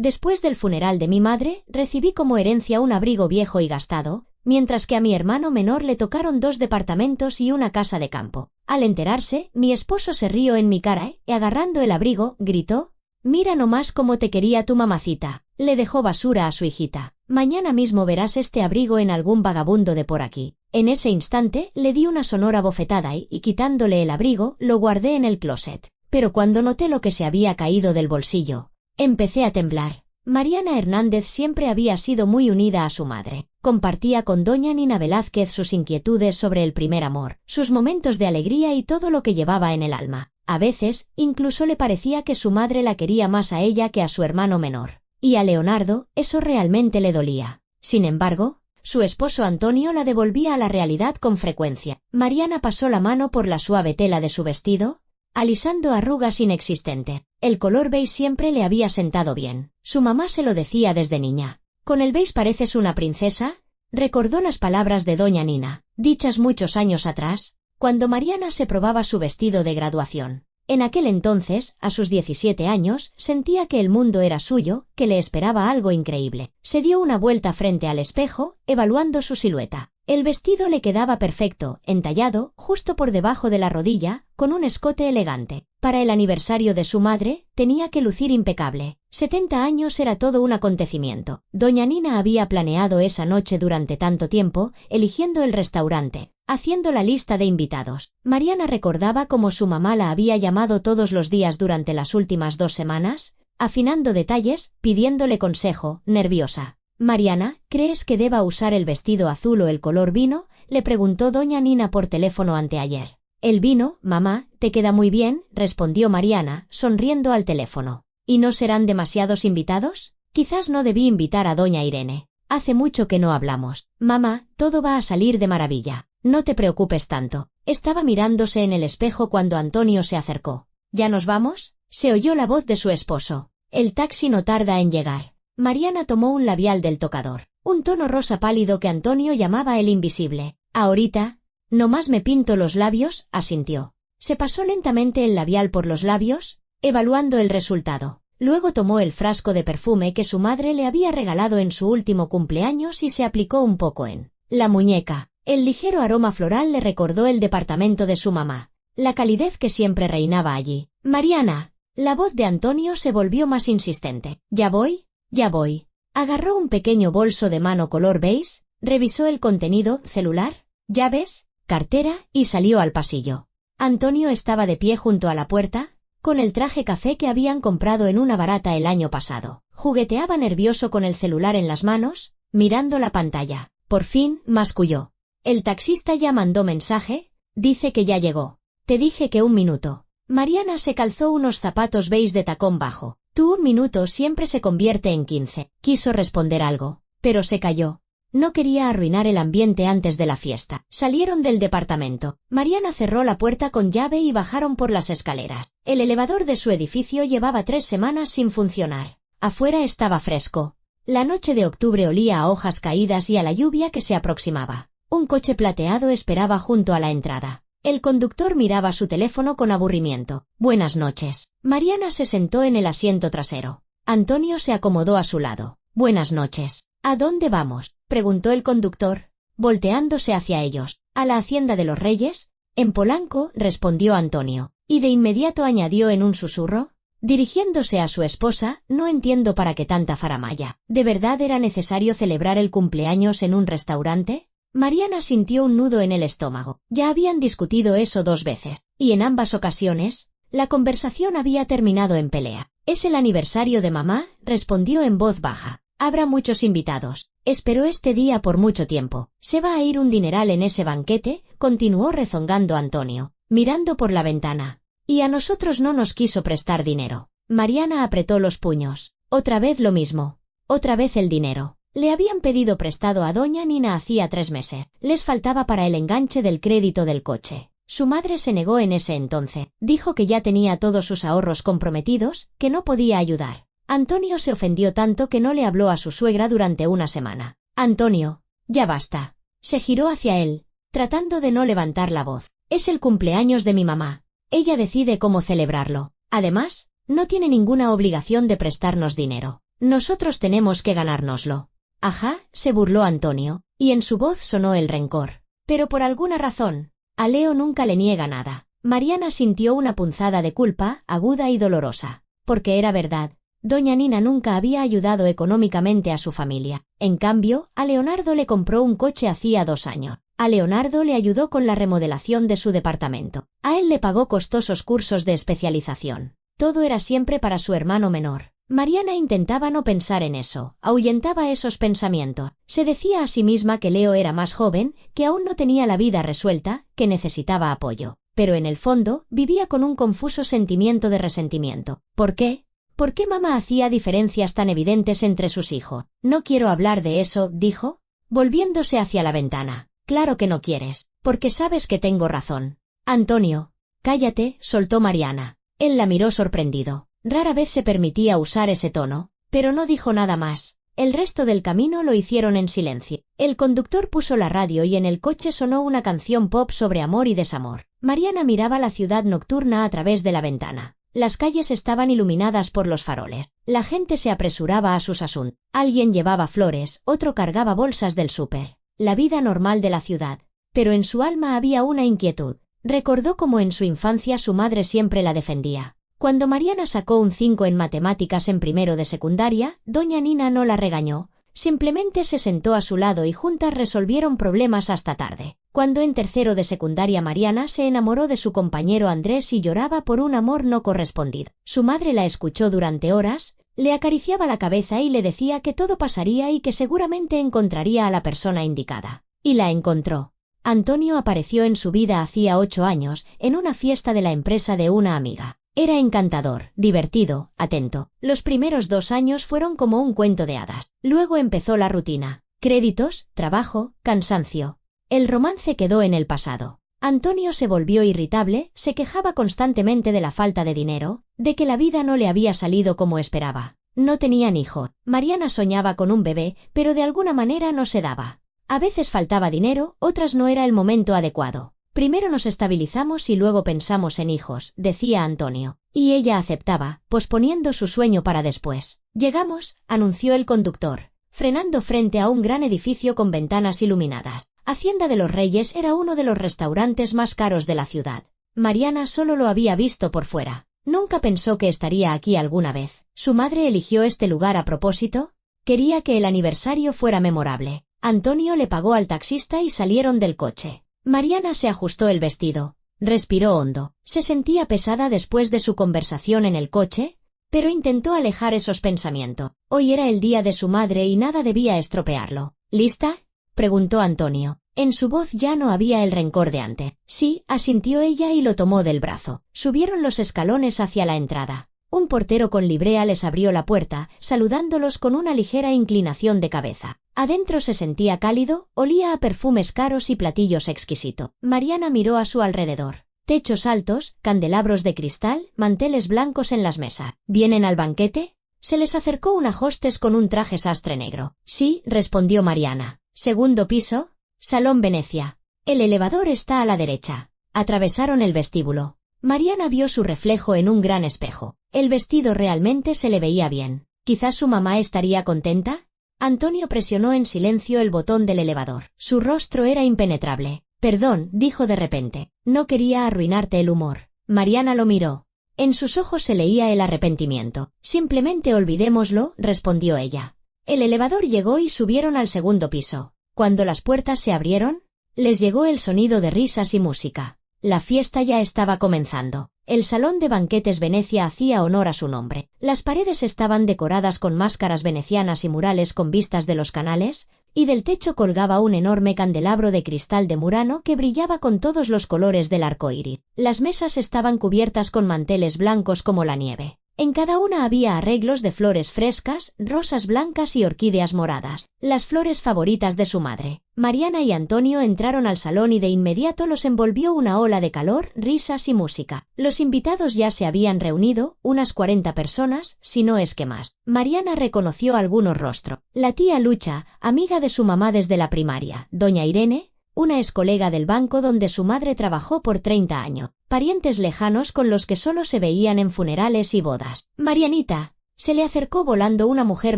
Después del funeral de mi madre, recibí como herencia un abrigo viejo y gastado, mientras que a mi hermano menor le tocaron 2 departamentos y una casa de campo. Al enterarse, mi esposo se rió en mi cara y agarrando el abrigo, gritó: «Mira nomás cómo te quería tu mamacita». Le dejó basura a su hijita. «Mañana mismo verás este abrigo en algún vagabundo de por aquí». En ese instante, le di una sonora bofetada y quitándole el abrigo, lo guardé en el closet. Pero cuando noté lo que se había caído del bolsillo, empecé a temblar. Mariana Hernández siempre había sido muy unida a su madre. Compartía con doña Nina Velázquez sus inquietudes sobre el primer amor, sus momentos de alegría y todo lo que llevaba en el alma. A veces, incluso le parecía que su madre la quería más a ella que a su hermano menor. Y a Leonardo, eso realmente le dolía. Sin embargo, su esposo Antonio la devolvía a la realidad con frecuencia. Mariana pasó la mano por la suave tela de su vestido, alisando arrugas inexistentes. El color beige siempre le había sentado bien. Su mamá se lo decía desde niña. «Con el beige pareces una princesa», recordó las palabras de doña Nina, dichas muchos años atrás, cuando Mariana se probaba su vestido de graduación. En aquel entonces, a sus 17 años, sentía que el mundo era suyo, que le esperaba algo increíble. Se dio una vuelta frente al espejo, evaluando su silueta. El vestido le quedaba perfecto, entallado, justo por debajo de la rodilla, con un escote elegante. Para el aniversario de su madre, tenía que lucir impecable. 70 años era todo un acontecimiento. Doña Nina había planeado esa noche durante tanto tiempo, eligiendo el restaurante, haciendo la lista de invitados. Mariana recordaba cómo su mamá la había llamado todos los días durante las últimas 2 semanas, afinando detalles, pidiéndole consejo, nerviosa. «Mariana, ¿crees que deba usar el vestido azul o el color vino?», le preguntó doña Nina por teléfono anteayer. «El vino, mamá, te queda muy bien», respondió Mariana, sonriendo al teléfono. «¿Y no serán demasiados invitados? Quizás no debí invitar a doña Irene. Hace mucho que no hablamos. Mamá, todo va a salir de maravilla. No te preocupes tanto». Estaba mirándose en el espejo cuando Antonio se acercó. «¿Ya nos vamos?», se oyó la voz de su esposo. «El taxi no tarda en llegar». Mariana tomó un labial del tocador, un tono rosa pálido que Antonio llamaba el invisible. «Ahorita, nomás me pinto los labios», asintió. Se pasó lentamente el labial por los labios, evaluando el resultado. Luego tomó el frasco de perfume que su madre le había regalado en su último cumpleaños y se aplicó un poco en la muñeca. El ligero aroma floral le recordó el departamento de su mamá, la calidez que siempre reinaba allí. «Mariana». La voz de Antonio se volvió más insistente. «¿Ya voy? Ya voy». Agarró un pequeño bolso de mano color beige, revisó el contenido, celular, llaves, cartera y salió al pasillo. Antonio estaba de pie junto a la puerta, con el traje café que habían comprado en una barata el año pasado. Jugueteaba nervioso con el celular en las manos, mirando la pantalla. Por fin, masculló. «El taxista ya mandó mensaje, dice que ya llegó. Te dije que 1 minuto». Mariana se calzó unos zapatos beige de tacón bajo. «Tu 1 minuto siempre se convierte en 15. Quiso responder algo, pero se calló. No quería arruinar el ambiente antes de la fiesta. Salieron del departamento. Mariana cerró la puerta con llave y bajaron por las escaleras. El elevador de su edificio llevaba 3 semanas sin funcionar. Afuera estaba fresco. La noche de octubre olía a hojas caídas y a la lluvia que se aproximaba. Un coche plateado esperaba junto a la entrada. El conductor miraba su teléfono con aburrimiento. «Buenas noches». Mariana se sentó en el asiento trasero. Antonio se acomodó a su lado. «Buenas noches». «¿A dónde vamos?», preguntó el conductor, volteándose hacia ellos. «A la Hacienda de los Reyes, en Polanco», respondió Antonio, y de inmediato añadió en un susurro, dirigiéndose a su esposa: «No entiendo para qué tanta faramalla. ¿De verdad era necesario celebrar el cumpleaños en un restaurante?». Mariana sintió un nudo en el estómago. Ya habían discutido eso 2 veces, y en ambas ocasiones, la conversación había terminado en pelea. «Es el aniversario de mamá», respondió en voz baja. «Habrá muchos invitados. Esperó este día por mucho tiempo. Se va a ir un dineral en ese banquete», continuó rezongando Antonio, mirando por la ventana. «Y a nosotros no nos quiso prestar dinero». Mariana apretó los puños. Otra vez lo mismo. Otra vez el dinero. Le habían pedido prestado a doña Nina hacía 3 meses. Les faltaba para el enganche del crédito del coche. Su madre se negó en ese entonces. Dijo que ya tenía todos sus ahorros comprometidos, que no podía ayudar. Antonio se ofendió tanto que no le habló a su suegra durante 1 semana. «Antonio, ya basta». Se giró hacia él, tratando de no levantar la voz. «Es el cumpleaños de mi mamá. Ella decide cómo celebrarlo. Además, no tiene ninguna obligación de prestarnos dinero. Nosotros tenemos que ganárnoslo. Ajá, se burló Antonio, y en su voz sonó el rencor. Pero por alguna razón, a Leo nunca le niega nada. Mariana sintió una punzada de culpa, aguda y dolorosa. Porque era verdad. Doña Nina nunca había ayudado económicamente a su familia. En cambio, a Leonardo le compró un coche hacía 2 años. A Leonardo le ayudó con la remodelación de su departamento. A él le pagó costosos cursos de especialización. Todo era siempre para su hermano menor. Mariana intentaba no pensar en eso, ahuyentaba esos pensamientos. Se decía a sí misma que Leo era más joven, que aún no tenía la vida resuelta, que necesitaba apoyo. Pero en el fondo, vivía con un confuso sentimiento de resentimiento. ¿Por qué? ¿Por qué mamá hacía diferencias tan evidentes entre sus hijos? No quiero hablar de eso, dijo, volviéndose hacia la ventana. Claro que no quieres, porque sabes que tengo razón. Antonio, cállate, soltó Mariana. Él la miró sorprendido. Rara vez se permitía usar ese tono, pero no dijo nada más. El resto del camino lo hicieron en silencio. El conductor puso la radio y en el coche sonó una canción pop sobre amor y desamor. Mariana miraba la ciudad nocturna a través de la ventana. Las calles estaban iluminadas por los faroles. La gente se apresuraba a sus asuntos. Alguien llevaba flores, otro cargaba bolsas del súper. La vida normal de la ciudad. Pero en su alma había una inquietud. Recordó cómo en su infancia su madre siempre la defendía. Cuando Mariana sacó un 5 en matemáticas en primero de secundaria, doña Nina no la regañó. Simplemente se sentó a su lado y juntas resolvieron problemas hasta tarde. Cuando en tercero de secundaria Mariana se enamoró de su compañero Andrés y lloraba por un amor no correspondido. Su madre la escuchó durante horas, le acariciaba la cabeza y le decía que todo pasaría y que seguramente encontraría a la persona indicada. Y la encontró. Antonio apareció en su vida hacía 8 años, en una fiesta de la empresa de una amiga. Era encantador, divertido, atento. Los primeros 2 años fueron como un cuento de hadas. Luego empezó la rutina. Créditos, trabajo, cansancio. El romance quedó en el pasado. Antonio se volvió irritable, se quejaba constantemente de la falta de dinero, de que la vida no le había salido como esperaba. No tenían hijo. Mariana soñaba con un bebé, pero de alguna manera no se daba. A veces faltaba dinero, otras no era el momento adecuado. Primero nos estabilizamos y luego pensamos en hijos, decía Antonio. Y ella aceptaba, posponiendo su sueño para después. Llegamos, anunció el conductor, frenando frente a un gran edificio con ventanas iluminadas. Hacienda de los Reyes era uno de los restaurantes más caros de la ciudad. Mariana solo lo había visto por fuera. Nunca pensó que estaría aquí alguna vez. ¿Su madre eligió este lugar a propósito? Quería que el aniversario fuera memorable. Antonio le pagó al taxista y salieron del coche. Mariana se ajustó el vestido. Respiró hondo. Se sentía pesada después de su conversación en el coche, pero intentó alejar esos pensamientos. Hoy era el día de su madre y nada debía estropearlo. ¿Lista?, preguntó Antonio. En su voz ya no había el rencor de antes. Sí, asintió ella y lo tomó del brazo. Subieron los escalones hacia la entrada. Un portero con librea les abrió la puerta, saludándolos con una ligera inclinación de cabeza. Adentro se sentía cálido, olía a perfumes caros y platillos exquisitos. Mariana miró a su alrededor. Techos altos, candelabros de cristal, manteles blancos en las mesas. ¿Vienen al banquete? Se les acercó una hostess con un traje sastre negro. Sí, respondió Mariana. Segundo piso, Salón Venecia. El elevador está a la derecha. Atravesaron el vestíbulo. Mariana vio su reflejo en un gran espejo. El vestido realmente se le veía bien. ¿Quizás su mamá estaría contenta? Antonio presionó en silencio el botón del elevador. Su rostro era impenetrable. Perdón, dijo de repente. No quería arruinarte el humor. Mariana lo miró. En sus ojos se leía el arrepentimiento. Simplemente olvidémoslo, respondió ella. El elevador llegó y subieron al segundo piso. Cuando las puertas se abrieron, les llegó el sonido de risas y música. La fiesta ya estaba comenzando. El salón de banquetes Venecia hacía honor a su nombre. Las paredes estaban decoradas con máscaras venecianas y murales con vistas de los canales, y del techo colgaba un enorme candelabro de cristal de Murano que brillaba con todos los colores del arco iris. Las mesas estaban cubiertas con manteles blancos como la nieve. En cada una había arreglos de flores frescas, rosas blancas y orquídeas moradas, las flores favoritas de su madre. Mariana y Antonio entraron al salón y de inmediato los envolvió una ola de calor, risas y música. Los invitados ya se habían reunido, unas 40 personas, si no es que más. Mariana reconoció algunos rostros. La tía Lucha, amiga de su mamá desde la primaria, doña Irene, una ex colega del banco donde su madre trabajó por 30 años. Parientes lejanos con los que solo se veían en funerales y bodas. Marianita, Se le acercó volando una mujer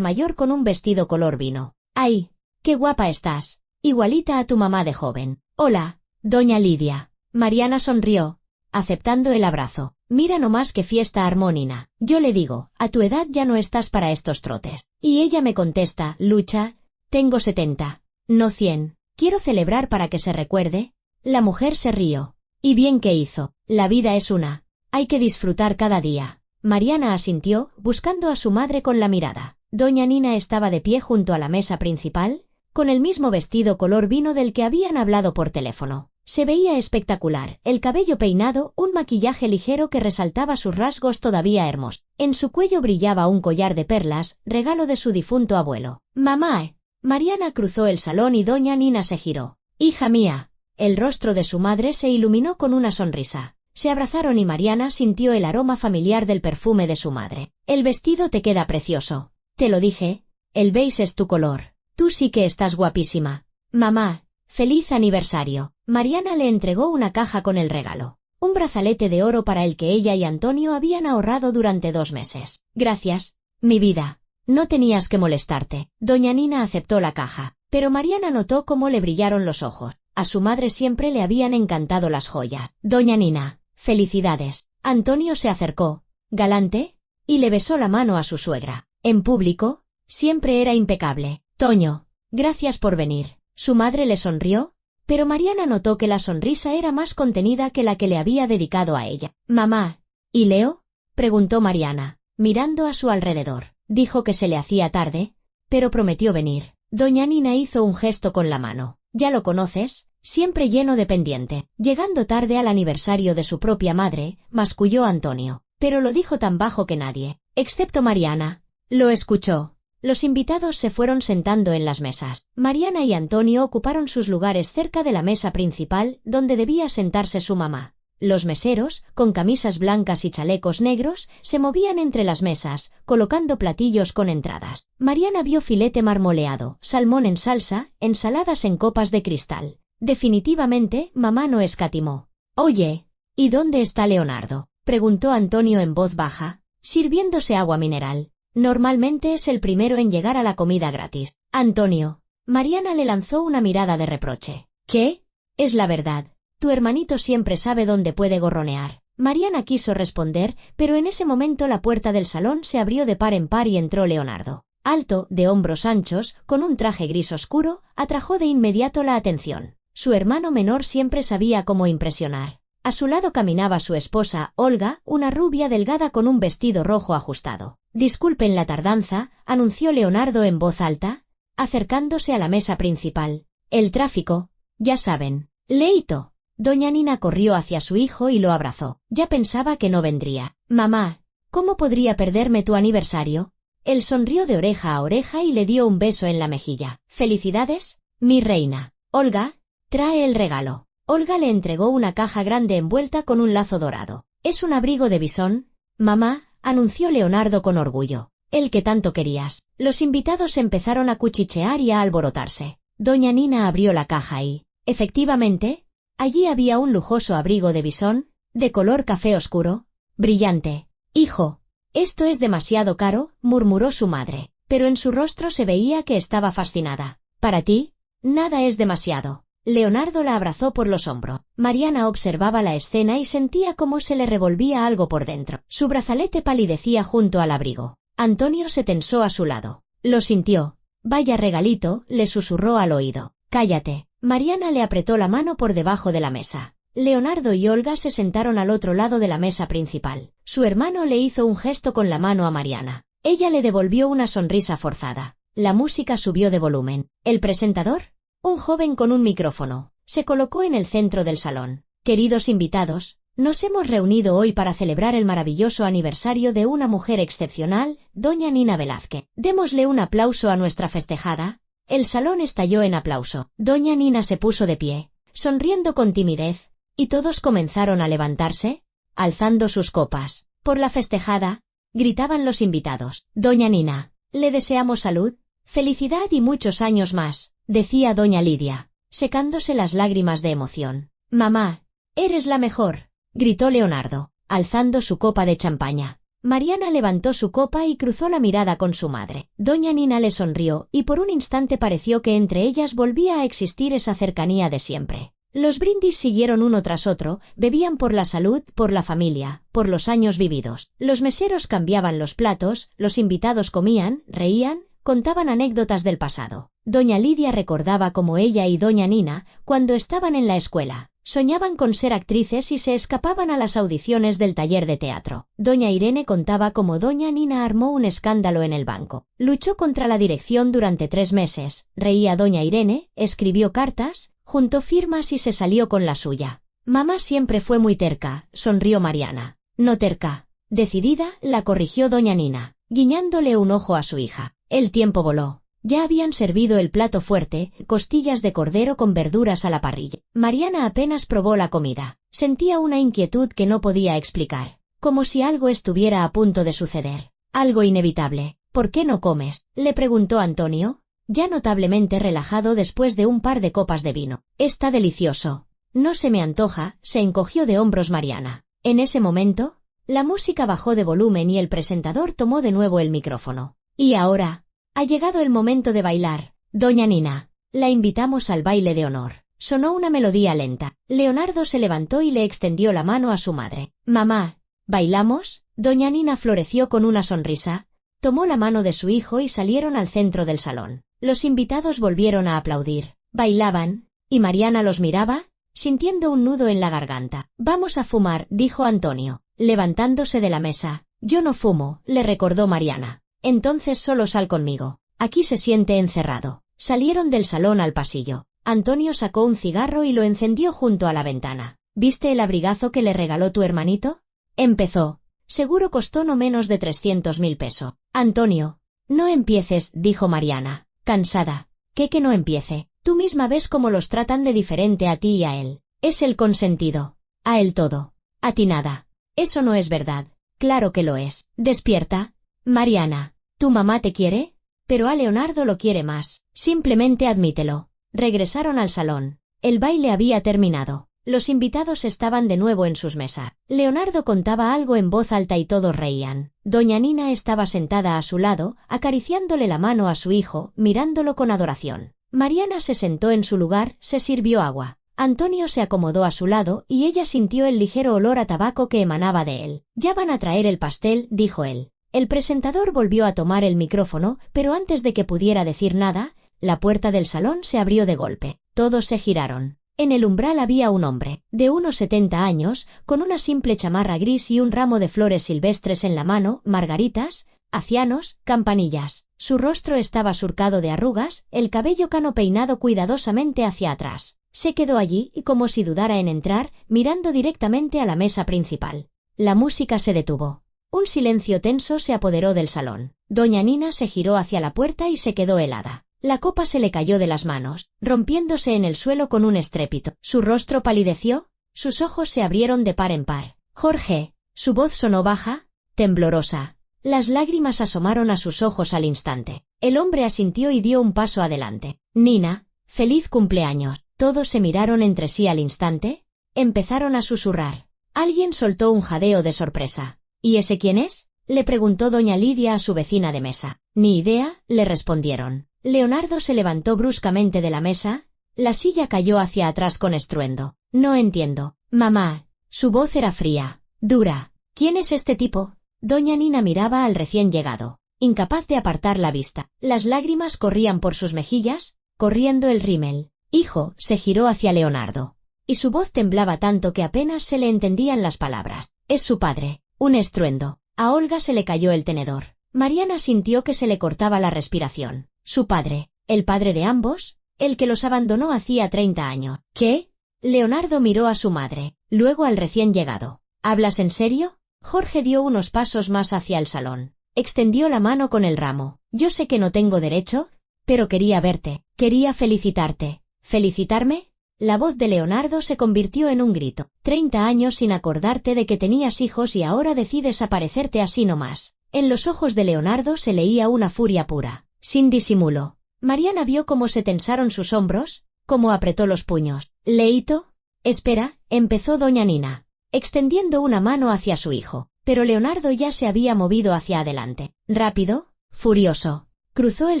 mayor con un vestido color vino. ¡Ay! ¡Qué guapa estás! Igualita a tu mamá de joven. Hola, doña Lidia. Mariana sonrió, aceptando el abrazo. Mira nomás qué fiesta armónina. Yo le digo, a tu edad ya no estás para estos trotes. Y ella me contesta, Lucha, tengo 70, no 100. Quiero celebrar para que se recuerde. La mujer se rió. Y bien que hizo. La vida es una. Hay que disfrutar cada día. Mariana asintió, buscando a su madre con la mirada. Doña Nina estaba de pie junto a la mesa principal, con el mismo vestido color vino del que habían hablado por teléfono. Se veía espectacular, el cabello peinado, un maquillaje ligero que resaltaba sus rasgos todavía hermosos. En su cuello brillaba un collar de perlas, regalo de su difunto abuelo. «Mamá». Mariana cruzó el salón y doña Nina se giró. «Hija mía». El rostro de su madre se iluminó con una sonrisa. Se abrazaron y Mariana sintió el aroma familiar del perfume de su madre. «El vestido te queda precioso. Te lo dije, el beige es tu color. Tú sí que estás guapísima. Mamá, feliz aniversario». Mariana le entregó una caja con el regalo. Un brazalete de oro para el que ella y Antonio habían ahorrado durante 2 meses. «Gracias, mi vida. No tenías que molestarte». Doña Nina aceptó la caja, pero Mariana notó cómo le brillaron los ojos. A su madre siempre le habían encantado las joyas. «Doña Nina, felicidades». Antonio se acercó, galante, y le besó la mano a su suegra. En público, siempre era impecable. «Toño, gracias por venir». Su madre le sonrió, pero Mariana notó que la sonrisa era más contenida que la que le había dedicado a ella. «Mamá, ¿y Leo?», preguntó Mariana, mirando a su alrededor. Dijo que se le hacía tarde, pero prometió venir. Doña Nina hizo un gesto con la mano. «¿Ya lo conoces? Siempre lleno de pendiente». Llegando tarde al aniversario de su propia madre, masculló Antonio, pero lo dijo tan bajo que nadie, excepto Mariana, lo escuchó. Los invitados se fueron sentando en las mesas. Mariana y Antonio ocuparon sus lugares cerca de la mesa principal, donde debía sentarse su mamá. Los meseros, con camisas blancas y chalecos negros, se movían entre las mesas, colocando platillos con entradas. Mariana vio filete marmoleado, salmón en salsa, ensaladas en copas de cristal. Definitivamente, mamá no escatimó. «Oye, ¿y dónde está Leonardo?», preguntó Antonio en voz baja, sirviéndose agua mineral. «Normalmente es el primero en llegar a la comida gratis». «Antonio». Mariana le lanzó una mirada de reproche. «¿Qué? Es la verdad. Tu hermanito siempre sabe dónde puede gorronear». Mariana quiso responder, pero en ese momento la puerta del salón se abrió de par en par y entró Leonardo. Alto, de hombros anchos, con un traje gris oscuro, atrajo de inmediato la atención. Su hermano menor siempre sabía cómo impresionar. A su lado caminaba su esposa, Olga, una rubia delgada con un vestido rojo ajustado. «Disculpen la tardanza», anunció Leonardo en voz alta, acercándose a la mesa principal. «El tráfico, ya saben». «Leito». Doña Nina corrió hacia su hijo y lo abrazó. «Ya pensaba que no vendría». «Mamá, ¿cómo podría perderme tu aniversario?». Él sonrió de oreja a oreja y le dio un beso en la mejilla. «Felicidades, mi reina. Olga, trae el regalo». Olga le entregó una caja grande envuelta con un lazo dorado. «Es un abrigo de bisón, mamá», anunció Leonardo con orgullo. «El que tanto querías». Los invitados empezaron a cuchichear y a alborotarse. Doña Nina abrió la caja y, efectivamente, allí había un lujoso abrigo de bisón, de color café oscuro, brillante. «Hijo, esto es demasiado caro», murmuró su madre, pero en su rostro se veía que estaba fascinada. «Para ti, nada es demasiado». Leonardo la abrazó por los hombros. Mariana observaba la escena y sentía cómo se le revolvía algo por dentro. Su brazalete palidecía junto al abrigo. Antonio se tensó a su lado. Lo sintió. «Vaya regalito», le susurró al oído. «Cállate». Mariana le apretó la mano por debajo de la mesa. Leonardo y Olga se sentaron al otro lado de la mesa principal. Su hermano le hizo un gesto con la mano a Mariana. Ella le devolvió una sonrisa forzada. La música subió de volumen. El presentador, un joven con un micrófono, se colocó en el centro del salón. «Queridos invitados, nos hemos reunido hoy para celebrar el maravilloso aniversario de una mujer excepcional, doña Nina Velázquez. Démosle un aplauso a nuestra festejada». El salón estalló en aplauso. Doña Nina se puso de pie, sonriendo con timidez, y todos comenzaron a levantarse, alzando sus copas. «Por la festejada», gritaban los invitados. «Doña Nina, le deseamos salud, felicidad y muchos años más», decía doña Lidia, secándose las lágrimas de emoción. «Mamá, eres la mejor», gritó Leonardo, alzando su copa de champaña. Mariana levantó su copa y cruzó la mirada con su madre. Doña Nina le sonrió, y por un instante pareció que entre ellas volvía a existir esa cercanía de siempre. Los brindis siguieron uno tras otro, bebían por la salud, por la familia, por los años vividos. Los meseros cambiaban los platos, los invitados comían, reían, contaban anécdotas del pasado. Doña Lidia recordaba cómo ella y doña Nina, cuando estaban en la escuela, soñaban con ser actrices y se escapaban a las audiciones del taller de teatro. Doña Irene contaba cómo doña Nina armó un escándalo en el banco. Luchó contra la dirección durante 3 meses, reía doña Irene, escribió cartas, juntó firmas y se salió con la suya. Mamá siempre fue muy terca, sonrió Mariana. No terca. Decidida, la corrigió doña Nina, guiñándole un ojo a su hija. El tiempo voló. Ya habían servido el plato fuerte, costillas de cordero con verduras a la parrilla. Mariana apenas probó la comida. Sentía una inquietud que no podía explicar, como si algo estuviera a punto de suceder. Algo inevitable. ¿Por qué no comes?, le preguntó Antonio, ya notablemente relajado después de un par de copas de vino. Está delicioso. No se me antoja, se encogió de hombros Mariana. En ese momento, la música bajó de volumen y el presentador tomó de nuevo el micrófono. Y ahora, ha llegado el momento de bailar. Doña Nina, la invitamos al baile de honor. Sonó una melodía lenta. Leonardo se levantó y le extendió la mano a su madre. Mamá, ¿bailamos? Doña Nina floreció con una sonrisa, tomó la mano de su hijo y salieron al centro del salón. Los invitados volvieron a aplaudir. Bailaban, y Mariana los miraba, sintiendo un nudo en la garganta. Vamos a fumar, dijo Antonio, levantándose de la mesa. Yo no fumo, le recordó Mariana. Entonces solo sal conmigo. Aquí se siente encerrado. Salieron del salón al pasillo. Antonio sacó un cigarro y lo encendió junto a la ventana. ¿Viste el abrigazo que le regaló tu hermanito? Empezó. Seguro costó no menos de 300.000 pesos. Antonio, no empieces, dijo Mariana, cansada. ¿Qué que no empiece? Tú misma ves cómo los tratan de diferente a ti y a él. Es el consentido. A él todo. A ti nada. Eso no es verdad. Claro que lo es. Despierta. Mariana. ¿Tu mamá te quiere? Pero a Leonardo lo quiere más. Simplemente admítelo. Regresaron al salón. El baile había terminado. Los invitados estaban de nuevo en sus mesas. Leonardo contaba algo en voz alta y todos reían. Doña Nina estaba sentada a su lado, acariciándole la mano a su hijo, mirándolo con adoración. Mariana se sentó en su lugar, se sirvió agua. Antonio se acomodó a su lado y ella sintió el ligero olor a tabaco que emanaba de él. Ya van a traer el pastel, dijo él. El presentador volvió a tomar el micrófono, pero antes de que pudiera decir nada, la puerta del salón se abrió de golpe. Todos se giraron. En el umbral había un hombre, de unos 70 años, con una simple chamarra gris y un ramo de flores silvestres en la mano, margaritas, acianos, campanillas. Su rostro estaba surcado de arrugas, el cabello cano peinado cuidadosamente hacia atrás. Se quedó allí, y como si dudara en entrar, mirando directamente a la mesa principal. La música se detuvo. Un silencio tenso se apoderó del salón. Doña Nina se giró hacia la puerta y se quedó helada. La copa se le cayó de las manos, rompiéndose en el suelo con un estrépito. Su rostro palideció, sus ojos se abrieron de par en par. Jorge, su voz sonó baja, temblorosa. Las lágrimas asomaron a sus ojos al instante. El hombre asintió y dio un paso adelante. Nina, feliz cumpleaños. Todos se miraron entre sí al instante. Empezaron a susurrar. Alguien soltó un jadeo de sorpresa. ¿Y ese quién es?, le preguntó doña Lidia a su vecina de mesa. Ni idea, le respondieron. Leonardo se levantó bruscamente de la mesa, la silla cayó hacia atrás con estruendo. No entiendo. Mamá. Su voz era fría, dura. ¿Quién es este tipo? Doña Nina miraba al recién llegado, incapaz de apartar la vista. Las lágrimas corrían por sus mejillas, corriendo el rímel. Hijo, se giró hacia Leonardo. Y su voz temblaba tanto que apenas se le entendían las palabras. Es su padre. Un estruendo. A Olga se le cayó el tenedor. Mariana sintió que se le cortaba la respiración. Su padre. ¿El padre de ambos? El que los abandonó hacía 30 años. ¿Qué? Leonardo miró a su madre, luego al recién llegado. ¿Hablas en serio? Jorge dio unos pasos más hacia el salón. Extendió la mano con el ramo. Yo sé que no tengo derecho, pero quería verte. Quería felicitarte. ¿Felicitarme? La voz de Leonardo se convirtió en un grito. 30 años sin acordarte de que tenías hijos y ahora decides aparecerte así nomás. En los ojos de Leonardo se leía una furia pura, sin disimulo. Mariana vio cómo se tensaron sus hombros, cómo apretó los puños. Leito, espera, empezó doña Nina, extendiendo una mano hacia su hijo. pero Leonardo ya se había movido hacia adelante. Rápido, furioso. Cruzó el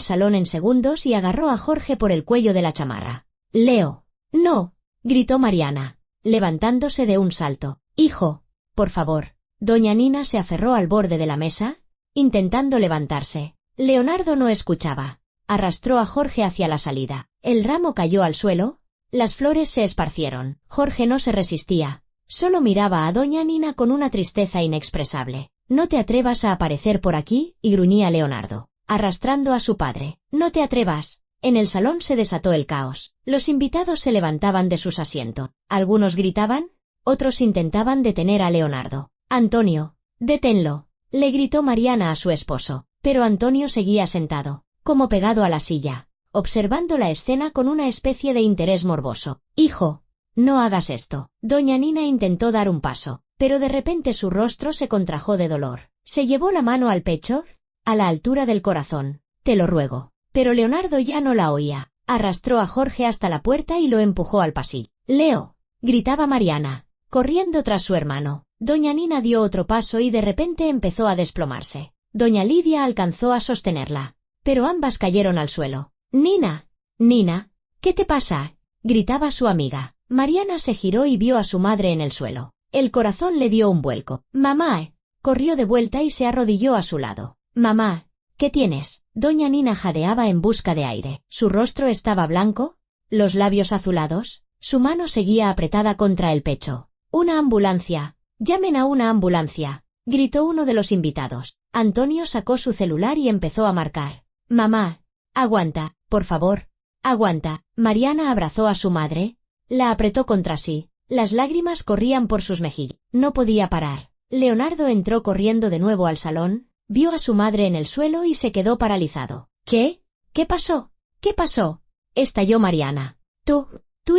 salón en segundos y agarró a Jorge por el cuello de la chamarra. «Leo». «No», gritó Mariana, levantándose de un salto. «Hijo, por favor». Doña Nina se aferró al borde de la mesa, intentando levantarse. Leonardo no escuchaba. Arrastró a Jorge hacia la salida. El ramo cayó al suelo, las flores se esparcieron. Jorge no se resistía. Solo miraba a Doña Nina con una tristeza inexpresable. «No te atrevas a aparecer por aquí», y gruñía Leonardo, arrastrando a su padre. «No te atrevas». En el salón se desató el caos. Los invitados se levantaban de sus asientos. Algunos gritaban, otros intentaban detener a Leonardo. «Antonio, deténlo», le gritó Mariana a su esposo. Pero Antonio seguía sentado, como pegado a la silla, observando la escena con una especie de interés morboso. «Hijo, no hagas esto». Doña Nina intentó dar un paso, pero de repente su rostro se contrajo de dolor. Se llevó la mano al pecho, a la altura del corazón. «Te lo ruego». Pero Leonardo ya no la oía. Arrastró a Jorge hasta la puerta y lo empujó al pasillo. «Leo», gritaba Mariana, corriendo tras su hermano. Doña Nina dio otro paso y de repente empezó a desplomarse. Doña Lidia alcanzó a sostenerla, pero ambas cayeron al suelo. «Nina, Nina, ¿qué te pasa?», gritaba su amiga. Mariana se giró y vio a su madre en el suelo. El corazón le dio un vuelco. «Mamá», corrió de vuelta y se arrodilló a su lado. «Mamá, ¿qué tienes?». Doña Nina jadeaba en busca de aire. Su rostro estaba blanco, los labios azulados, su mano seguía apretada contra el pecho. «Una ambulancia. Llamen a una ambulancia», gritó uno de los invitados. Antonio sacó su celular y empezó a marcar. «Mamá, aguanta, por favor, aguanta». Mariana abrazó a su madre, la apretó contra sí. Las lágrimas corrían por sus mejillas. No podía parar. Leonardo entró corriendo de nuevo al salón, vio a su madre en el suelo y se quedó paralizado. «¿Qué? ¿Qué pasó? ¿Qué pasó?», estalló Mariana. Tú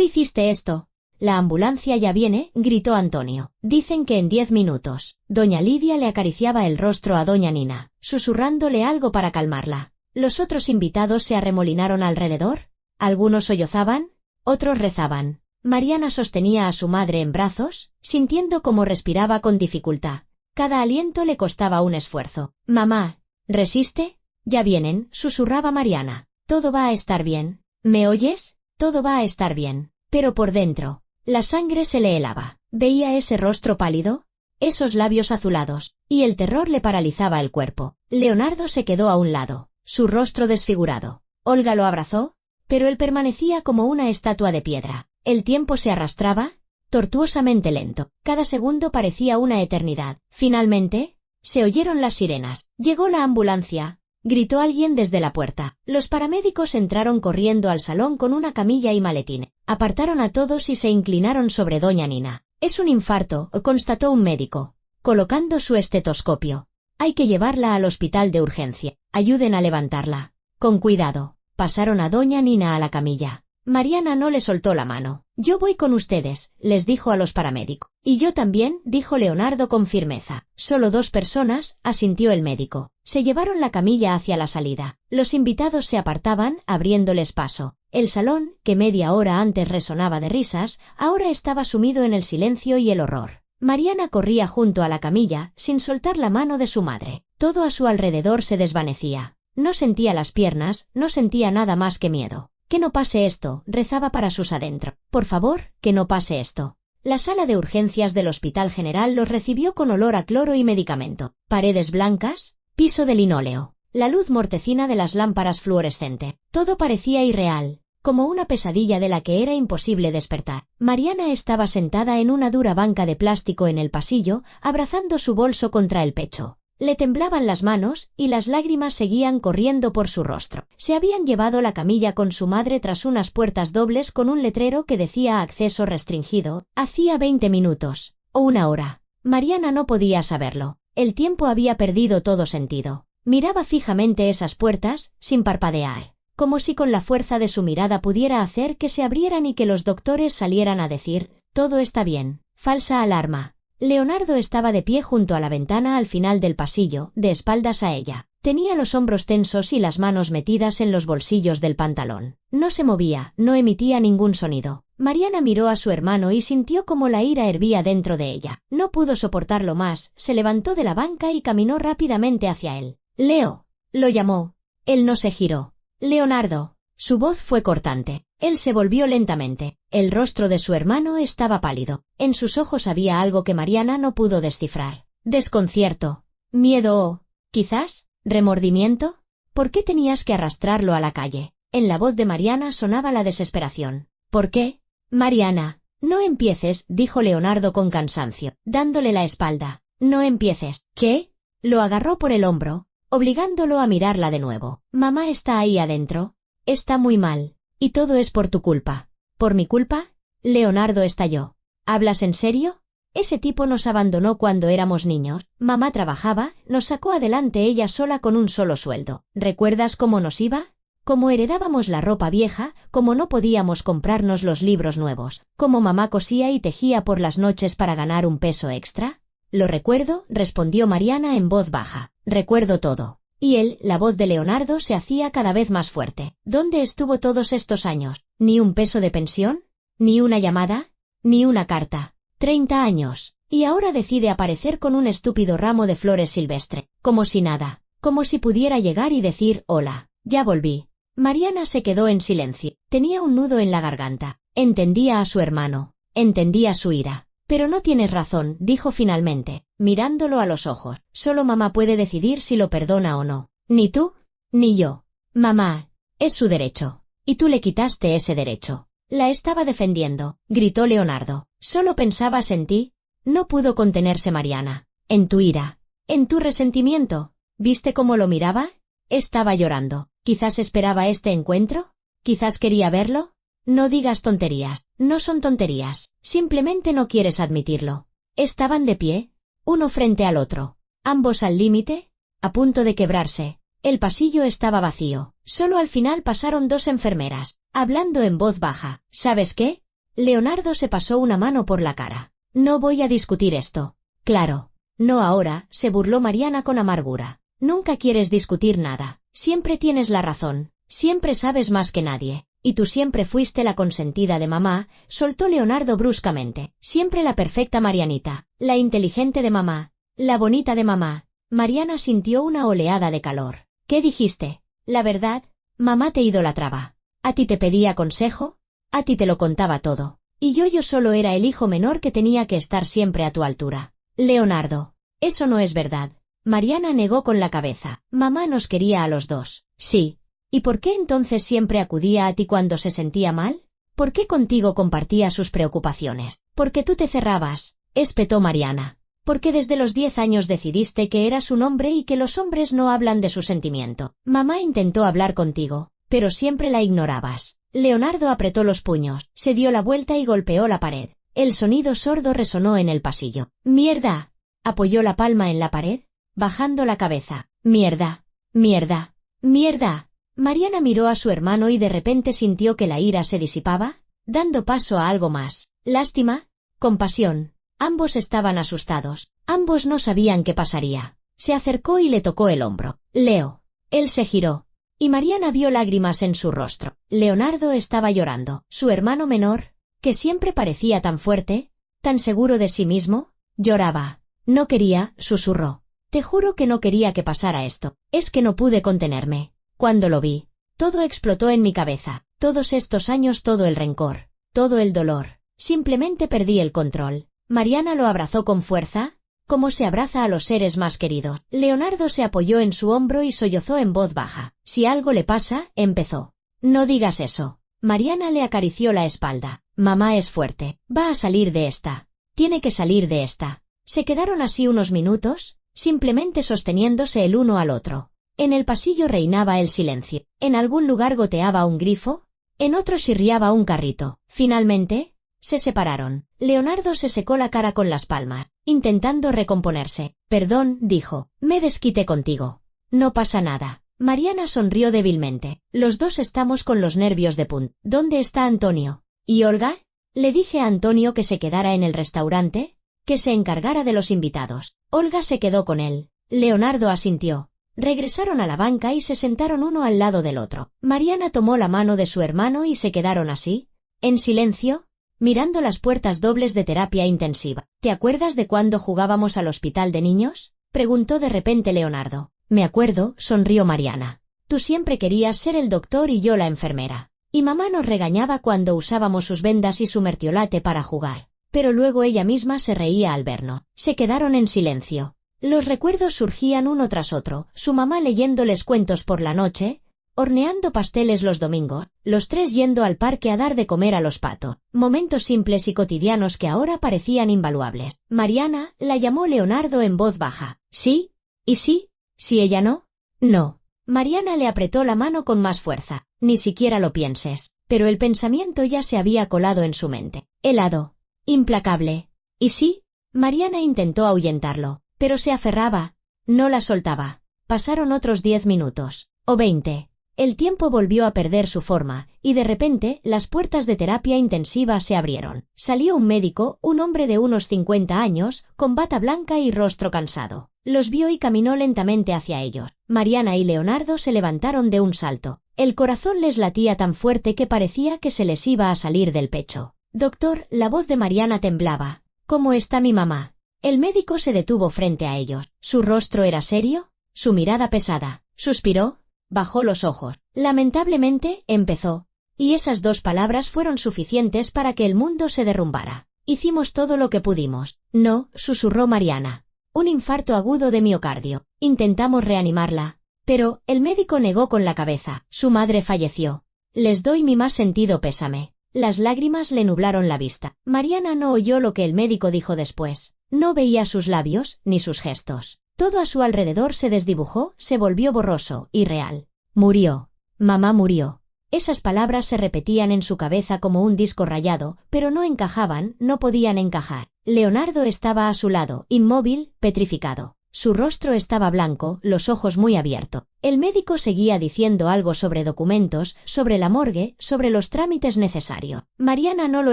hiciste esto». «La ambulancia ya viene», gritó Antonio. «Dicen que en 10 minutos». Doña Lidia le acariciaba el rostro a Doña Nina, susurrándole algo para calmarla. Los otros invitados se arremolinaron alrededor. Algunos sollozaban, otros rezaban. Mariana sostenía a su madre en brazos, sintiendo cómo respiraba con dificultad. Cada aliento le costaba un esfuerzo. «Mamá, resiste, ya vienen», susurraba Mariana. «Todo va a estar bien. ¿Me oyes? Todo va a estar bien». Pero por dentro, la sangre se le helaba. Veía ese rostro pálido, esos labios azulados, y el terror le paralizaba el cuerpo. Leonardo se quedó a un lado, su rostro desfigurado. Olga lo abrazó, pero él permanecía como una estatua de piedra. El tiempo se arrastraba, tortuosamente lento. Cada segundo parecía una eternidad. Finalmente, se oyeron las sirenas. «Llegó la ambulancia», gritó alguien desde la puerta. Los paramédicos entraron corriendo al salón con una camilla y maletín. Apartaron a todos y se inclinaron sobre Doña Nina. «Es un infarto», constató un médico, colocando su estetoscopio. «Hay que llevarla al hospital de urgencia. Ayuden a levantarla. Con cuidado». Pasaron a Doña Nina a la camilla. Mariana no le soltó la mano. «Yo voy con ustedes», les dijo a los paramédicos. «Y yo también», dijo Leonardo con firmeza. «Solo 2 personas», asintió el médico. Se llevaron la camilla hacia la salida. Los invitados se apartaban, abriéndoles paso. El salón, que media hora antes resonaba de risas, ahora estaba sumido en el silencio y el horror. Mariana corría junto a la camilla, sin soltar la mano de su madre. Todo a su alrededor se desvanecía. No sentía las piernas, no sentía nada más que miedo. «Que no pase esto», rezaba para sus adentro. «Por favor, que no pase esto». La sala de urgencias del Hospital General los recibió con olor a cloro y medicamento. Paredes blancas, piso de linóleo, la luz mortecina de las lámparas fluorescentes. Todo parecía irreal, como una pesadilla de la que era imposible despertar. Mariana estaba sentada en una dura banca de plástico en el pasillo, abrazando su bolso contra el pecho. Le temblaban las manos y las lágrimas seguían corriendo por su rostro. Se habían llevado la camilla con su madre tras unas puertas dobles con un letrero que decía acceso restringido. Hacía 20 minutos, o 1 hora. Mariana no podía saberlo. El tiempo había perdido todo sentido. Miraba fijamente esas puertas, sin parpadear, como si con la fuerza de su mirada pudiera hacer que se abrieran y que los doctores salieran a decir: «Todo está bien». Falsa alarma. Leonardo estaba de pie junto a la ventana al final del pasillo, de espaldas a ella. Tenía los hombros tensos y las manos metidas en los bolsillos del pantalón. No se movía, no emitía ningún sonido. Mariana miró a su hermano y sintió como la ira hervía dentro de ella. No pudo soportarlo más, se levantó de la banca y caminó rápidamente hacia él. «Leo», lo llamó. Él no se giró. «Leonardo». Su voz fue cortante. Él se volvió lentamente. El rostro de su hermano estaba pálido. En sus ojos había algo que Mariana no pudo descifrar. Desconcierto. Miedo o, quizás, remordimiento. ¿Por qué tenías que arrastrarlo a la calle? En la voz de Mariana sonaba la desesperación. ¿Por qué? Mariana, no empieces, dijo Leonardo con cansancio, dándole la espalda. No empieces. ¿Qué? Lo agarró por el hombro, obligándolo a mirarla de nuevo. Mamá está ahí adentro. Está muy mal. Y todo es por tu culpa. ¿Por mi culpa? Leonardo estalló. ¿Hablas en serio? Ese tipo nos abandonó cuando éramos niños. Mamá trabajaba, nos sacó adelante ella sola con un solo sueldo. ¿Recuerdas cómo nos iba? Cómo heredábamos la ropa vieja, cómo no podíamos comprarnos los libros nuevos, cómo mamá cosía y tejía por las noches para ganar un peso extra. Lo recuerdo, respondió Mariana en voz baja. Recuerdo todo. Y él, la voz de Leonardo se hacía cada vez más fuerte. ¿Dónde estuvo todos estos años? ¿Ni un peso de pensión? ¿Ni una llamada? ¿Ni una carta? 30 años. Y ahora decide aparecer con un estúpido ramo de flores silvestre. Como si nada. Como si pudiera llegar y decir hola. Ya volví. Mariana se quedó en silencio. Tenía un nudo en la garganta. Entendía a su hermano. Entendía su ira. Pero no tienes razón, dijo finalmente, mirándolo a los ojos. Solo mamá puede decidir si lo perdona o no. Ni tú, ni yo. Mamá, es su derecho. Y tú le quitaste ese derecho. La estaba defendiendo, gritó Leonardo. Solo pensabas en ti. No pudo contenerse Mariana. En tu ira. En tu resentimiento. ¿Viste cómo lo miraba? Estaba llorando. ¿Quizás esperaba este encuentro? ¿Quizás quería verlo? No digas tonterías. No son tonterías. Simplemente no quieres admitirlo. Estaban de pie, uno frente al otro. Ambos al límite, a punto de quebrarse. El pasillo estaba vacío. Solo al final pasaron dos enfermeras, hablando en voz baja. ¿Sabes qué? Leonardo se pasó una mano por la cara. No voy a discutir esto. Claro. No ahora, se burló Mariana con amargura. Nunca quieres discutir nada. Siempre tienes la razón. Siempre sabes más que nadie. Y tú siempre fuiste la consentida de mamá, soltó Leonardo bruscamente. Siempre la perfecta Marianita. La inteligente de mamá. La bonita de mamá. Mariana sintió una oleada de calor. ¿Qué dijiste? La verdad, mamá te idolatraba. ¿A ti te pedía consejo? A ti te lo contaba todo. Y yo solo era el hijo menor que tenía que estar siempre a tu altura. Leonardo. Eso no es verdad. Mariana negó con la cabeza. Mamá nos quería a los dos. Sí. ¿Y por qué entonces siempre acudía a ti cuando se sentía mal? ¿Por qué contigo compartía sus preocupaciones? Porque tú te cerrabas, espetó Mariana. Porque desde los 10 años decidiste que eras un hombre y que los hombres no hablan de su sentimiento. Mamá intentó hablar contigo, pero siempre la ignorabas. Leonardo apretó los puños, se dio la vuelta y golpeó la pared. El sonido sordo resonó en el pasillo. ¡Mierda! Apoyó la palma en la pared, bajando la cabeza. ¡Mierda! ¡Mierda! ¡Mierda! Mariana miró a su hermano y de repente sintió que la ira se disipaba, dando paso a algo más. Lástima, compasión. Ambos estaban asustados. Ambos no sabían qué pasaría. Se acercó y le tocó el hombro. Leo. Él se giró. Y Mariana vio lágrimas en su rostro. Leonardo estaba llorando. Su hermano menor, que siempre parecía tan fuerte, tan seguro de sí mismo, lloraba. No quería, susurró. Te juro que no quería que pasara esto. Es que no pude contenerme. Cuando lo vi, todo explotó en mi cabeza. Todos estos años, todo el rencor, todo el dolor. Simplemente perdí el control. Mariana lo abrazó con fuerza, como se abraza a los seres más queridos. Leonardo se apoyó en su hombro y sollozó en voz baja. Si algo le pasa, empezó. No digas eso. Mariana le acarició la espalda. Mamá es fuerte. Va a salir de esta. Tiene que salir de esta. Se quedaron así unos minutos, simplemente sosteniéndose el uno al otro. En el pasillo reinaba el silencio. En algún lugar goteaba un grifo, en otro chirriaba un carrito. Finalmente, se separaron. Leonardo se secó la cara con las palmas, intentando recomponerse. Perdón, dijo, me desquité contigo. No pasa nada. Mariana sonrió débilmente. Los dos estamos con los nervios de punta. ¿Dónde está Antonio? ¿Y Olga? Le dije a Antonio que se quedara en el restaurante, que se encargara de los invitados. Olga se quedó con él. Leonardo asintió. Regresaron a la banca y se sentaron uno al lado del otro. Mariana tomó la mano de su hermano y se quedaron así, En silencio, mirando las puertas dobles de terapia intensiva. ¿Te acuerdas de cuando jugábamos al hospital de niños? Preguntó de repente Leonardo. Me acuerdo, sonrió Mariana. Tú siempre querías ser el doctor y yo la enfermera. Y mamá nos regañaba cuando usábamos sus vendas y su mertiolate para jugar. Pero luego ella misma se reía al vernos. Se quedaron en silencio. Los recuerdos surgían uno tras otro, su mamá leyéndoles cuentos por la noche, horneando pasteles los domingos, los tres yendo al parque a dar de comer a los patos. Momentos simples y cotidianos que ahora parecían invaluables. Mariana la llamó Leonardo en voz baja. ¿Sí? ¿Y sí? ¿Si ella no? No. Mariana le apretó la mano con más fuerza. Ni siquiera lo pienses. Pero el pensamiento ya se había colado en su mente. Helado. Implacable. ¿Y sí? Mariana intentó ahuyentarlo, pero se aferraba. No la soltaba. Pasaron otros 10 minutos. O 20. El tiempo volvió a perder su forma, y de repente las puertas de terapia intensiva se abrieron. Salió un médico, un hombre de unos 50 años, con bata blanca y rostro cansado. Los vio y caminó lentamente hacia ellos. Mariana y Leonardo se levantaron de un salto. El corazón les latía tan fuerte que parecía que se les iba a salir del pecho. Doctor, la voz de Mariana temblaba. ¿Cómo está mi mamá? El médico se detuvo frente a ellos. Su rostro era serio, su mirada pesada. Suspiró. Bajó los ojos. Lamentablemente, empezó. Y esas 2 palabras fueron suficientes para que el mundo se derrumbara. Hicimos todo lo que pudimos. No, susurró Mariana. Un infarto agudo de miocardio. Intentamos reanimarla. Pero, el médico negó con la cabeza. Su madre falleció. Les doy mi más sentido pésame. Las lágrimas le nublaron la vista. Mariana no oyó lo que el médico dijo después. No veía sus labios, ni sus gestos. Todo a su alrededor se desdibujó, se volvió borroso, irreal. Murió. Mamá murió. Esas palabras se repetían en su cabeza como un disco rayado, pero no encajaban, no podían encajar. Leonardo estaba a su lado, inmóvil, petrificado. Su rostro estaba blanco, los ojos muy abiertos. El médico seguía diciendo algo sobre documentos, sobre la morgue, sobre los trámites necesarios. Mariana no lo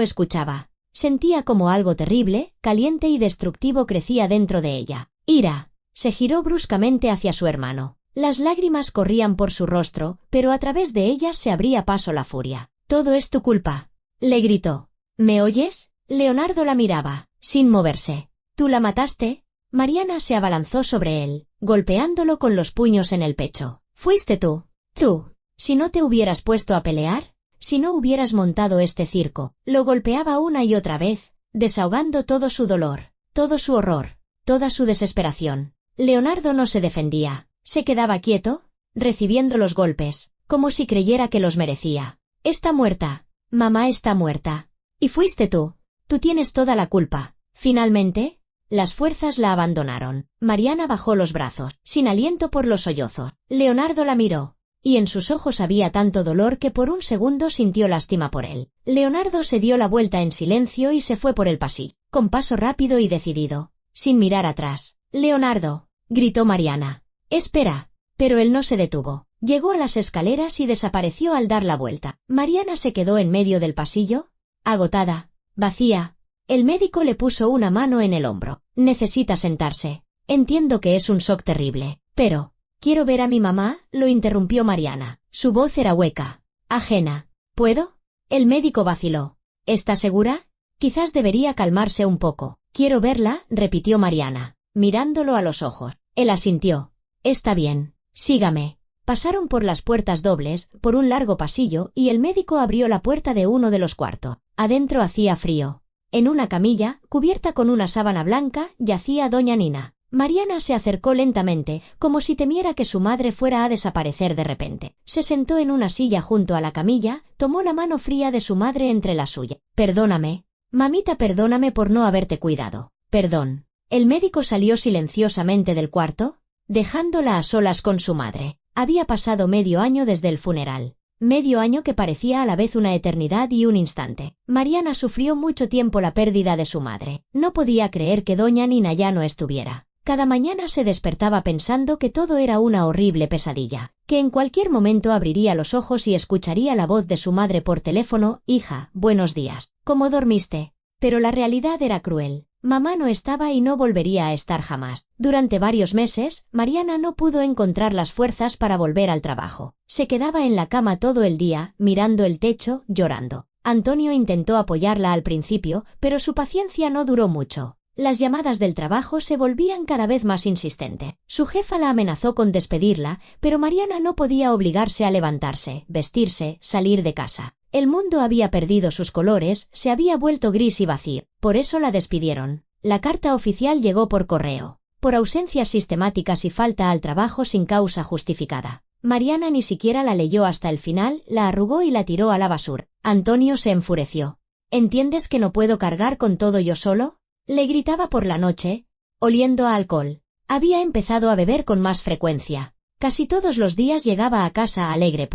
escuchaba. Sentía como algo terrible, caliente y destructivo crecía dentro de ella. Ira. Se giró bruscamente hacia su hermano. Las lágrimas corrían por su rostro, pero a través de ellas se abría paso la furia. «Todo es tu culpa», le gritó. «¿Me oyes?» Leonardo la miraba, sin moverse. «¿Tú la mataste?» Mariana se abalanzó sobre él, golpeándolo con los puños en el pecho. «Fuiste tú. Tú. Si no te hubieras puesto a pelear, si no hubieras montado este circo». Lo golpeaba una y otra vez, desahogando todo su dolor, todo su horror, toda su desesperación. Leonardo no se defendía. Se quedaba quieto, recibiendo los golpes, como si creyera que los merecía. «Está muerta. Mamá está muerta. Y fuiste tú. Tú tienes toda la culpa». Finalmente, las fuerzas la abandonaron. Mariana bajó los brazos, sin aliento por los sollozos. Leonardo la miró, y en sus ojos había tanto dolor que por un segundo sintió lástima por él. Leonardo se dio la vuelta en silencio y se fue por el pasillo, con paso rápido y decidido, sin mirar atrás. «Leonardo», gritó Mariana. «Espera». Pero él no se detuvo. Llegó a las escaleras y desapareció al dar la vuelta. Mariana se quedó en medio del pasillo, agotada, vacía. El médico le puso una mano en el hombro. «Necesita sentarse. Entiendo que es un shock terrible. Pero, quiero ver a mi mamá», lo interrumpió Mariana. Su voz era hueca, ajena. «¿Puedo?» El médico vaciló. «¿Está segura? Quizás debería calmarse un poco». «Quiero verla», repitió Mariana, mirándolo a los ojos. Él asintió. «Está bien. Sígame». Pasaron por las puertas dobles, por un largo pasillo, y el médico abrió la puerta de uno de los cuartos. Adentro hacía frío. En una camilla, cubierta con una sábana blanca, yacía doña Nina. Mariana se acercó lentamente, como si temiera que su madre fuera a desaparecer de repente. Se sentó en una silla junto a la camilla, tomó la mano fría de su madre entre la suya. «Perdóname. Mamita, perdóname por no haberte cuidado. Perdón». El médico salió silenciosamente del cuarto, dejándola a solas con su madre. Había pasado medio año desde el funeral. Medio año que parecía a la vez una eternidad y un instante. Mariana sufrió mucho tiempo la pérdida de su madre. No podía creer que doña Nina ya no estuviera. Cada mañana se despertaba pensando que todo era una horrible pesadilla, que en cualquier momento abriría los ojos y escucharía la voz de su madre por teléfono: «Hija, buenos días. ¿Cómo dormiste?». Pero la realidad era cruel. Mamá no estaba y no volvería a estar jamás. Durante varios meses, Mariana no pudo encontrar las fuerzas para volver al trabajo. Se quedaba en la cama todo el día, mirando el techo, llorando. Antonio intentó apoyarla al principio, pero su paciencia no duró mucho. Las llamadas del trabajo se volvían cada vez más insistentes. Su jefa la amenazó con despedirla, pero Mariana no podía obligarse a levantarse, vestirse, salir de casa. El mundo había perdido sus colores, se había vuelto gris y vacío. Por eso la despidieron. La carta oficial llegó por correo. Por ausencias sistemáticas y falta al trabajo sin causa justificada. Mariana ni siquiera la leyó hasta el final, la arrugó y la tiró a la basura. Antonio se enfureció. ¿Entiendes que no puedo cargar con todo yo solo? Le gritaba por la noche, oliendo a alcohol. Había empezado a beber con más frecuencia. Casi todos los días llegaba a casa alegre.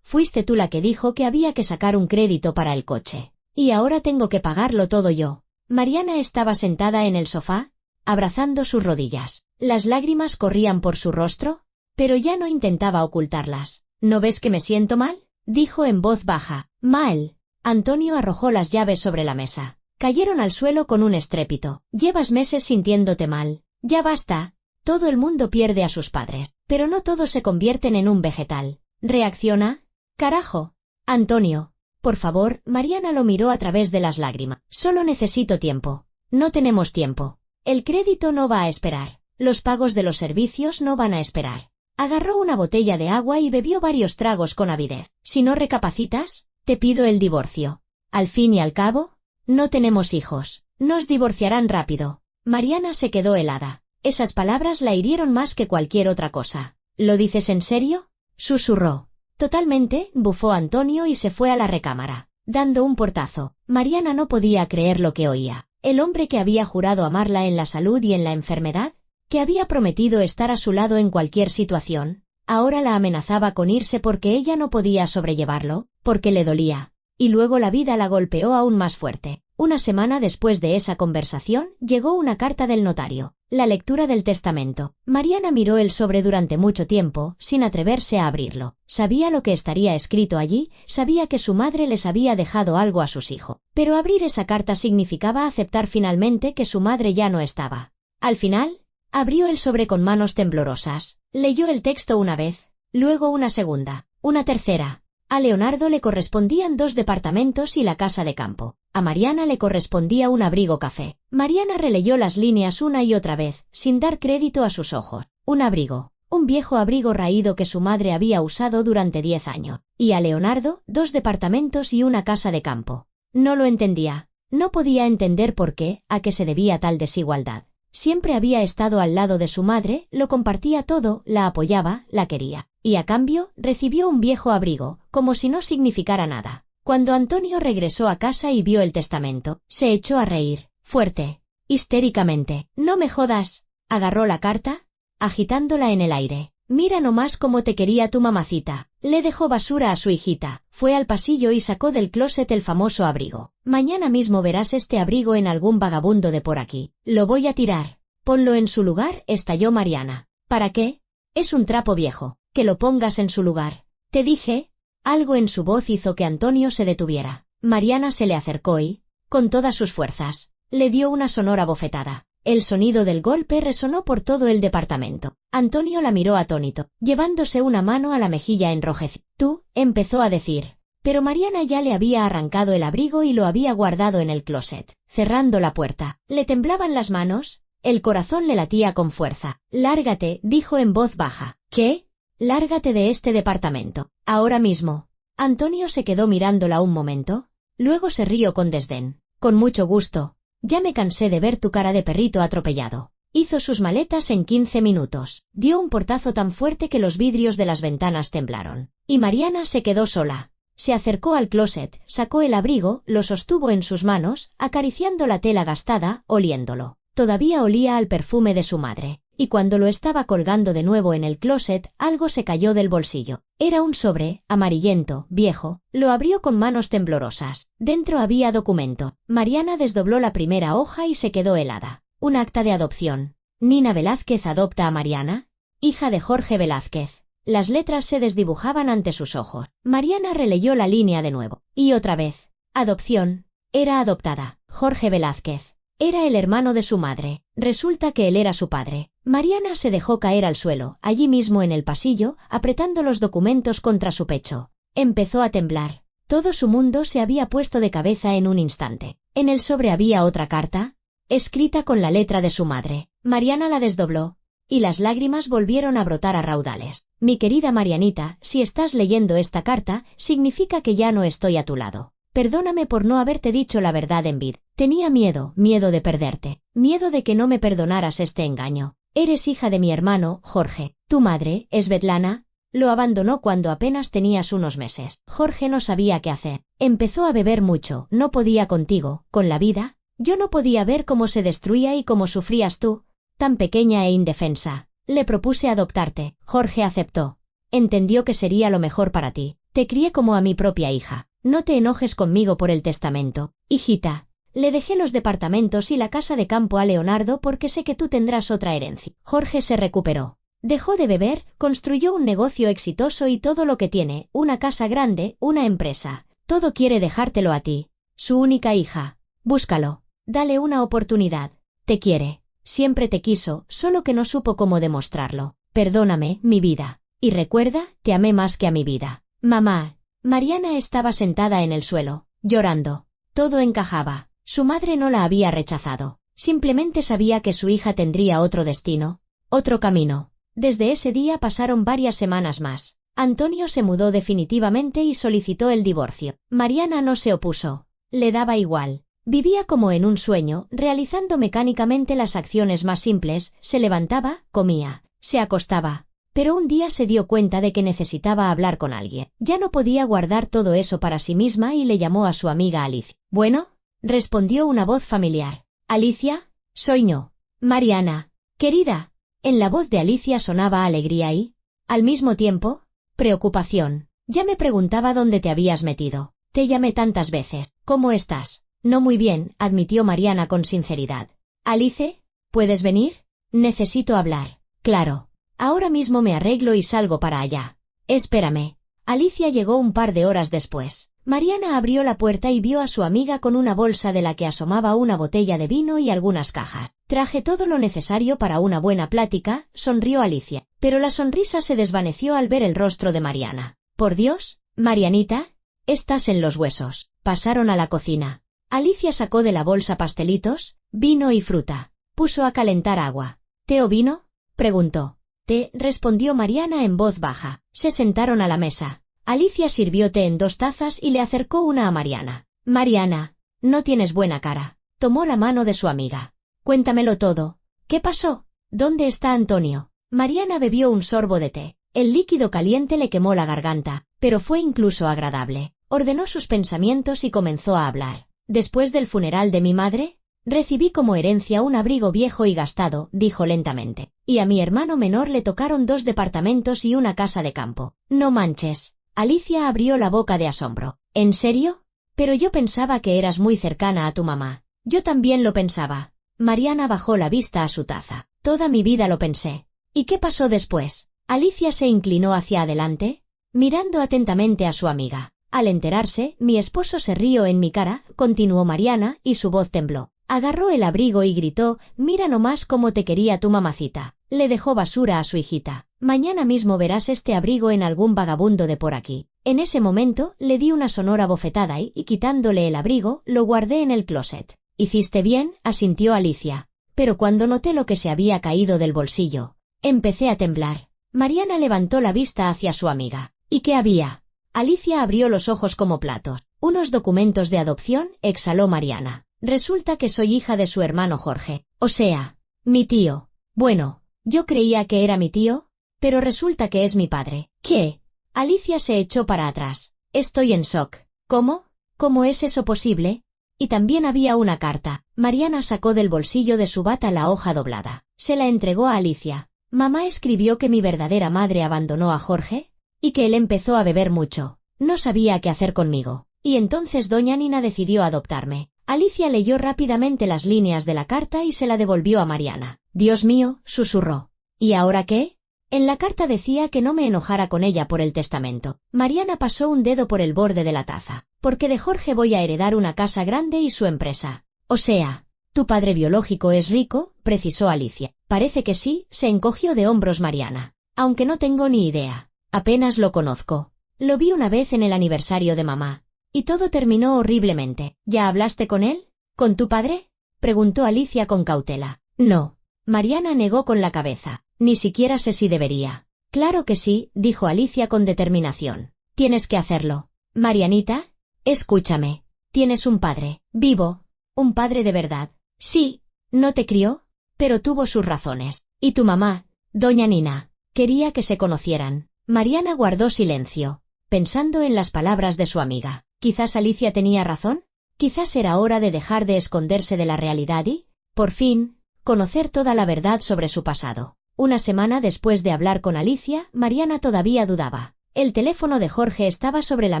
Fuiste tú la que dijo que había que sacar un crédito para el coche. Y ahora tengo que pagarlo todo yo. Mariana estaba sentada en el sofá, abrazando sus rodillas. Las lágrimas corrían por su rostro, pero ya no intentaba ocultarlas. ¿No ves que me siento mal?, dijo en voz baja. Mal. Antonio arrojó las llaves sobre la mesa. Cayeron al suelo con un estrépito. Llevas meses sintiéndote mal. Ya basta. Todo el mundo pierde a sus padres, pero no todos se convierten en un vegetal. ¿Reacciona? Carajo. Antonio. Por favor, Mariana lo miró a través de las lágrimas. Solo necesito tiempo. No tenemos tiempo. El crédito no va a esperar. Los pagos de los servicios no van a esperar. Agarró una botella de agua y bebió varios tragos con avidez. Si no recapacitas, te pido el divorcio. Al fin y al cabo, no tenemos hijos. Nos divorciarán rápido. Mariana se quedó helada. Esas palabras la hirieron más que cualquier otra cosa. ¿Lo dices en serio?, susurró. Totalmente, bufó Antonio y se fue a la recámara, dando un portazo. Mariana no podía creer lo que oía. El hombre que había jurado amarla en la salud y en la enfermedad, que había prometido estar a su lado en cualquier situación, ahora la amenazaba con irse porque ella no podía sobrellevarlo, porque le dolía. Y luego la vida la golpeó aún más fuerte. Una semana después de esa conversación, llegó una carta del notario. La lectura del testamento. Mariana miró el sobre durante mucho tiempo, sin atreverse a abrirlo. Sabía lo que estaría escrito allí, sabía que su madre les había dejado algo a sus hijos. Pero abrir esa carta significaba aceptar finalmente que su madre ya no estaba. Al final, abrió el sobre con manos temblorosas. Leyó el texto una vez, luego una segunda, una tercera. A Leonardo le correspondían 2 departamentos y la casa de campo. A Mariana le correspondía un abrigo café. Mariana releyó las líneas una y otra vez, sin dar crédito a sus ojos. Un abrigo. Un viejo abrigo raído que su madre había usado durante 10 años. Y a Leonardo, 2 departamentos y una casa de campo. No lo entendía. No podía entender por qué, a qué se debía tal desigualdad. Siempre había estado al lado de su madre, lo compartía todo, la apoyaba, la quería. Y a cambio, recibió un viejo abrigo, como si no significara nada. Cuando Antonio regresó a casa y vio el testamento, se echó a reír, fuerte, histéricamente. «No me jodas». Agarró la carta, agitándola en el aire. «Mira nomás cómo te quería tu mamacita». Le dejó basura a su hijita. Fue al pasillo y sacó del closet el famoso abrigo. «Mañana mismo verás este abrigo en algún vagabundo de por aquí. Lo voy a tirar». «Ponlo en su lugar», estalló Mariana. «¿Para qué? Es un trapo viejo. Que lo pongas en su lugar. Te dije». Algo en su voz hizo que Antonio se detuviera. Mariana se le acercó y, con todas sus fuerzas, le dio una sonora bofetada. El sonido del golpe resonó por todo el departamento. Antonio la miró atónito, llevándose una mano a la mejilla enrojecida. «Tú», empezó a decir. Pero Mariana ya le había arrancado el abrigo y lo había guardado en el closet, cerrando la puerta. Le temblaban las manos, el corazón le latía con fuerza. «Lárgate», dijo en voz baja. «¿Qué?» «Lárgate de este departamento. Ahora mismo». Antonio se quedó mirándola un momento, luego se rió con desdén. «Con mucho gusto. Ya me cansé de ver tu cara de perrito atropellado». Hizo sus maletas en 15 minutos. Dio un portazo tan fuerte que los vidrios de las ventanas temblaron. Y Mariana se quedó sola. Se acercó al closet, sacó el abrigo, lo sostuvo en sus manos, acariciando la tela gastada, oliéndolo. Todavía olía al perfume de su madre. Y cuando lo estaba colgando de nuevo en el closet, algo se cayó del bolsillo. Era un sobre, amarillento, viejo. Lo abrió con manos temblorosas. Dentro había documento. Mariana desdobló la primera hoja y se quedó helada. Un acta de adopción. Nina Velázquez adopta a Mariana, hija de Jorge Velázquez. Las letras se desdibujaban ante sus ojos. Mariana releyó la línea de nuevo. Y otra vez. Adopción. Era adoptada. Jorge Velázquez. Era el hermano de su madre. Resulta que él era su padre. Mariana se dejó caer al suelo, allí mismo en el pasillo, apretando los documentos contra su pecho. Empezó a temblar. Todo su mundo se había puesto de cabeza en un instante. En el sobre había otra carta, escrita con la letra de su madre. Mariana la desdobló, y las lágrimas volvieron a brotar a raudales. Mi querida Marianita, si estás leyendo esta carta, significa que ya no estoy a tu lado. Perdóname por no haberte dicho la verdad en vida. Tenía miedo de perderte, miedo de que no me perdonaras este engaño. Eres hija de mi hermano, Jorge. Tu madre, Svetlana, lo abandonó cuando apenas tenías unos meses. Jorge no sabía qué hacer. Empezó a beber mucho, no podía contigo, con la vida. Yo no podía ver cómo se destruía y cómo sufrías tú, tan pequeña e indefensa. Le propuse adoptarte. Jorge aceptó. Entendió que sería lo mejor para ti. Te crié como a mi propia hija. No te enojes conmigo por el testamento. Hijita, le dejé los departamentos y la casa de campo a Leonardo porque sé que tú tendrás otra herencia. Jorge se recuperó. Dejó de beber, construyó un negocio exitoso y todo lo que tiene, una casa grande, una empresa. Todo quiere dejártelo a ti. Su única hija. Búscalo. Dale una oportunidad. Te quiere. Siempre te quiso, solo que no supo cómo demostrarlo. Perdóname, mi vida. Y recuerda, te amé más que a mi vida. Mamá. Mariana estaba sentada en el suelo, llorando. Todo encajaba. Su madre no la había rechazado. Simplemente sabía que su hija tendría otro destino, otro camino. Desde ese día pasaron varias semanas más. Antonio se mudó definitivamente y solicitó el divorcio. Mariana no se opuso. Le daba igual. Vivía como en un sueño, realizando mecánicamente las acciones más simples. Se levantaba, comía, se acostaba. Pero un día se dio cuenta de que necesitaba hablar con alguien. Ya no podía guardar todo eso para sí misma y le llamó a su amiga Alicia. «Bueno», respondió una voz familiar. «Alicia, soy yo. Mariana, querida». En la voz de Alicia sonaba alegría y, al mismo tiempo, preocupación. «Ya me preguntaba dónde te habías metido. Te llamé tantas veces. ¿Cómo estás?» «No muy bien», admitió Mariana con sinceridad. «Alice, ¿puedes venir? Necesito hablar». «Claro. Ahora mismo me arreglo y salgo para allá». «Espérame». Alicia llegó un par de horas después. Mariana abrió la puerta y vio a su amiga con una bolsa de la que asomaba una botella de vino y algunas cajas. «Traje todo lo necesario para una buena plática», sonrió Alicia. Pero la sonrisa se desvaneció al ver el rostro de Mariana. «Por Dios, Marianita, estás en los huesos». Pasaron a la cocina. Alicia sacó de la bolsa pastelitos, vino y fruta. Puso a calentar agua. «¿Té o vino?», preguntó. «Té», respondió Mariana en voz baja. Se sentaron a la mesa. Alicia sirvió té en 2 tazas y le acercó una a Mariana. «Mariana, no tienes buena cara». Tomó la mano de su amiga. «Cuéntamelo todo. ¿Qué pasó? ¿Dónde está Antonio?» Mariana bebió un sorbo de té. El líquido caliente le quemó la garganta, pero fue incluso agradable. Ordenó sus pensamientos y comenzó a hablar. «Después del funeral de mi madre, recibí como herencia un abrigo viejo y gastado», dijo lentamente. «Y a mi hermano menor le tocaron 2 departamentos y una casa de campo». «No manches». Alicia abrió la boca de asombro. «¿En serio? Pero yo pensaba que eras muy cercana a tu mamá». «Yo también lo pensaba». Mariana bajó la vista a su taza. «Toda mi vida lo pensé». «¿Y qué pasó después?» Alicia se inclinó hacia adelante, mirando atentamente a su amiga. «Al enterarse, mi esposo se rió en mi cara», continuó Mariana, y su voz tembló. Agarró el abrigo y gritó: «Mira nomás cómo te quería tu mamacita». Le dejó basura a su hijita. «Mañana mismo verás este abrigo en algún vagabundo de por aquí». En ese momento, le di una sonora bofetada y quitándole el abrigo, lo guardé en el closet. «Hiciste bien», asintió Alicia. Pero cuando noté lo que se había caído del bolsillo, empecé a temblar. Mariana levantó la vista hacia su amiga. «¿Y qué había?» Alicia abrió los ojos como platos. «Unos documentos de adopción», exhaló Mariana. «Resulta que soy hija de su hermano Jorge. O sea, mi tío. Bueno, yo creía que era mi tío, pero resulta que es mi padre». «¿Qué?» Alicia se echó para atrás. «Estoy en shock». «¿Cómo? ¿Cómo es eso posible?» Y también había una carta. Mariana sacó del bolsillo de su bata la hoja doblada. Se la entregó a Alicia. «Mamá escribió que mi verdadera madre abandonó a Jorge y que él empezó a beber mucho. No sabía qué hacer conmigo. Y entonces doña Nina decidió adoptarme». Alicia leyó rápidamente las líneas de la carta y se la devolvió a Mariana. «Dios mío», susurró. «¿Y ahora qué?» En la carta decía que no me enojara con ella por el testamento. Mariana pasó un dedo por el borde de la taza. «Porque de Jorge voy a heredar una casa grande y su empresa». «O sea, ¿tu padre biológico es rico?», precisó Alicia. «Parece que sí», se encogió de hombros Mariana. «Aunque no tengo ni idea. Apenas lo conozco. Lo vi una vez en el aniversario de mamá. Y todo terminó horriblemente. ¿Ya hablaste con él? ¿Con tu padre? Preguntó Alicia con cautela. No. Mariana negó con la cabeza. Ni siquiera sé si debería. Claro que sí, dijo Alicia con determinación. Tienes que hacerlo. Marianita, escúchame. Tienes un padre, vivo. Un padre de verdad. Sí, no te crió, pero tuvo sus razones. Y tu mamá, doña Nina, quería que se conocieran. Mariana guardó silencio, pensando en las palabras de su amiga. Quizás Alicia tenía razón. Quizás era hora de dejar de esconderse de la realidad y, por fin, conocer toda la verdad sobre su pasado. Una semana después de hablar con Alicia, Mariana todavía dudaba. El teléfono de Jorge estaba sobre la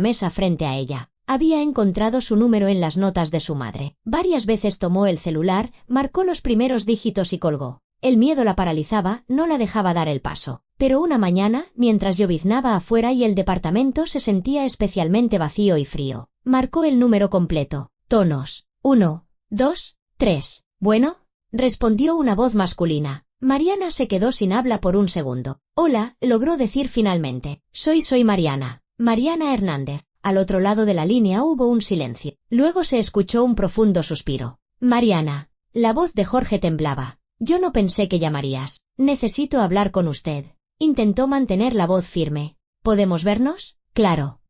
mesa frente a ella. Había encontrado su número en las notas de su madre. Varias veces tomó el celular, marcó los primeros dígitos y colgó. El miedo la paralizaba, no la dejaba dar el paso. Pero una mañana, mientras lloviznaba afuera y el departamento se sentía especialmente vacío y frío, marcó el número completo. Tonos. 1, 2, 3. ¿Bueno? Respondió una voz masculina. Mariana se quedó sin habla por un segundo. Hola, logró decir finalmente. Soy Mariana. Mariana Hernández. Al otro lado de la línea hubo un silencio. Luego se escuchó un profundo suspiro. Mariana. La voz de Jorge temblaba. Yo no pensé que llamarías. Necesito hablar con usted. Intentó mantener la voz firme. ¿Podemos vernos? Claro.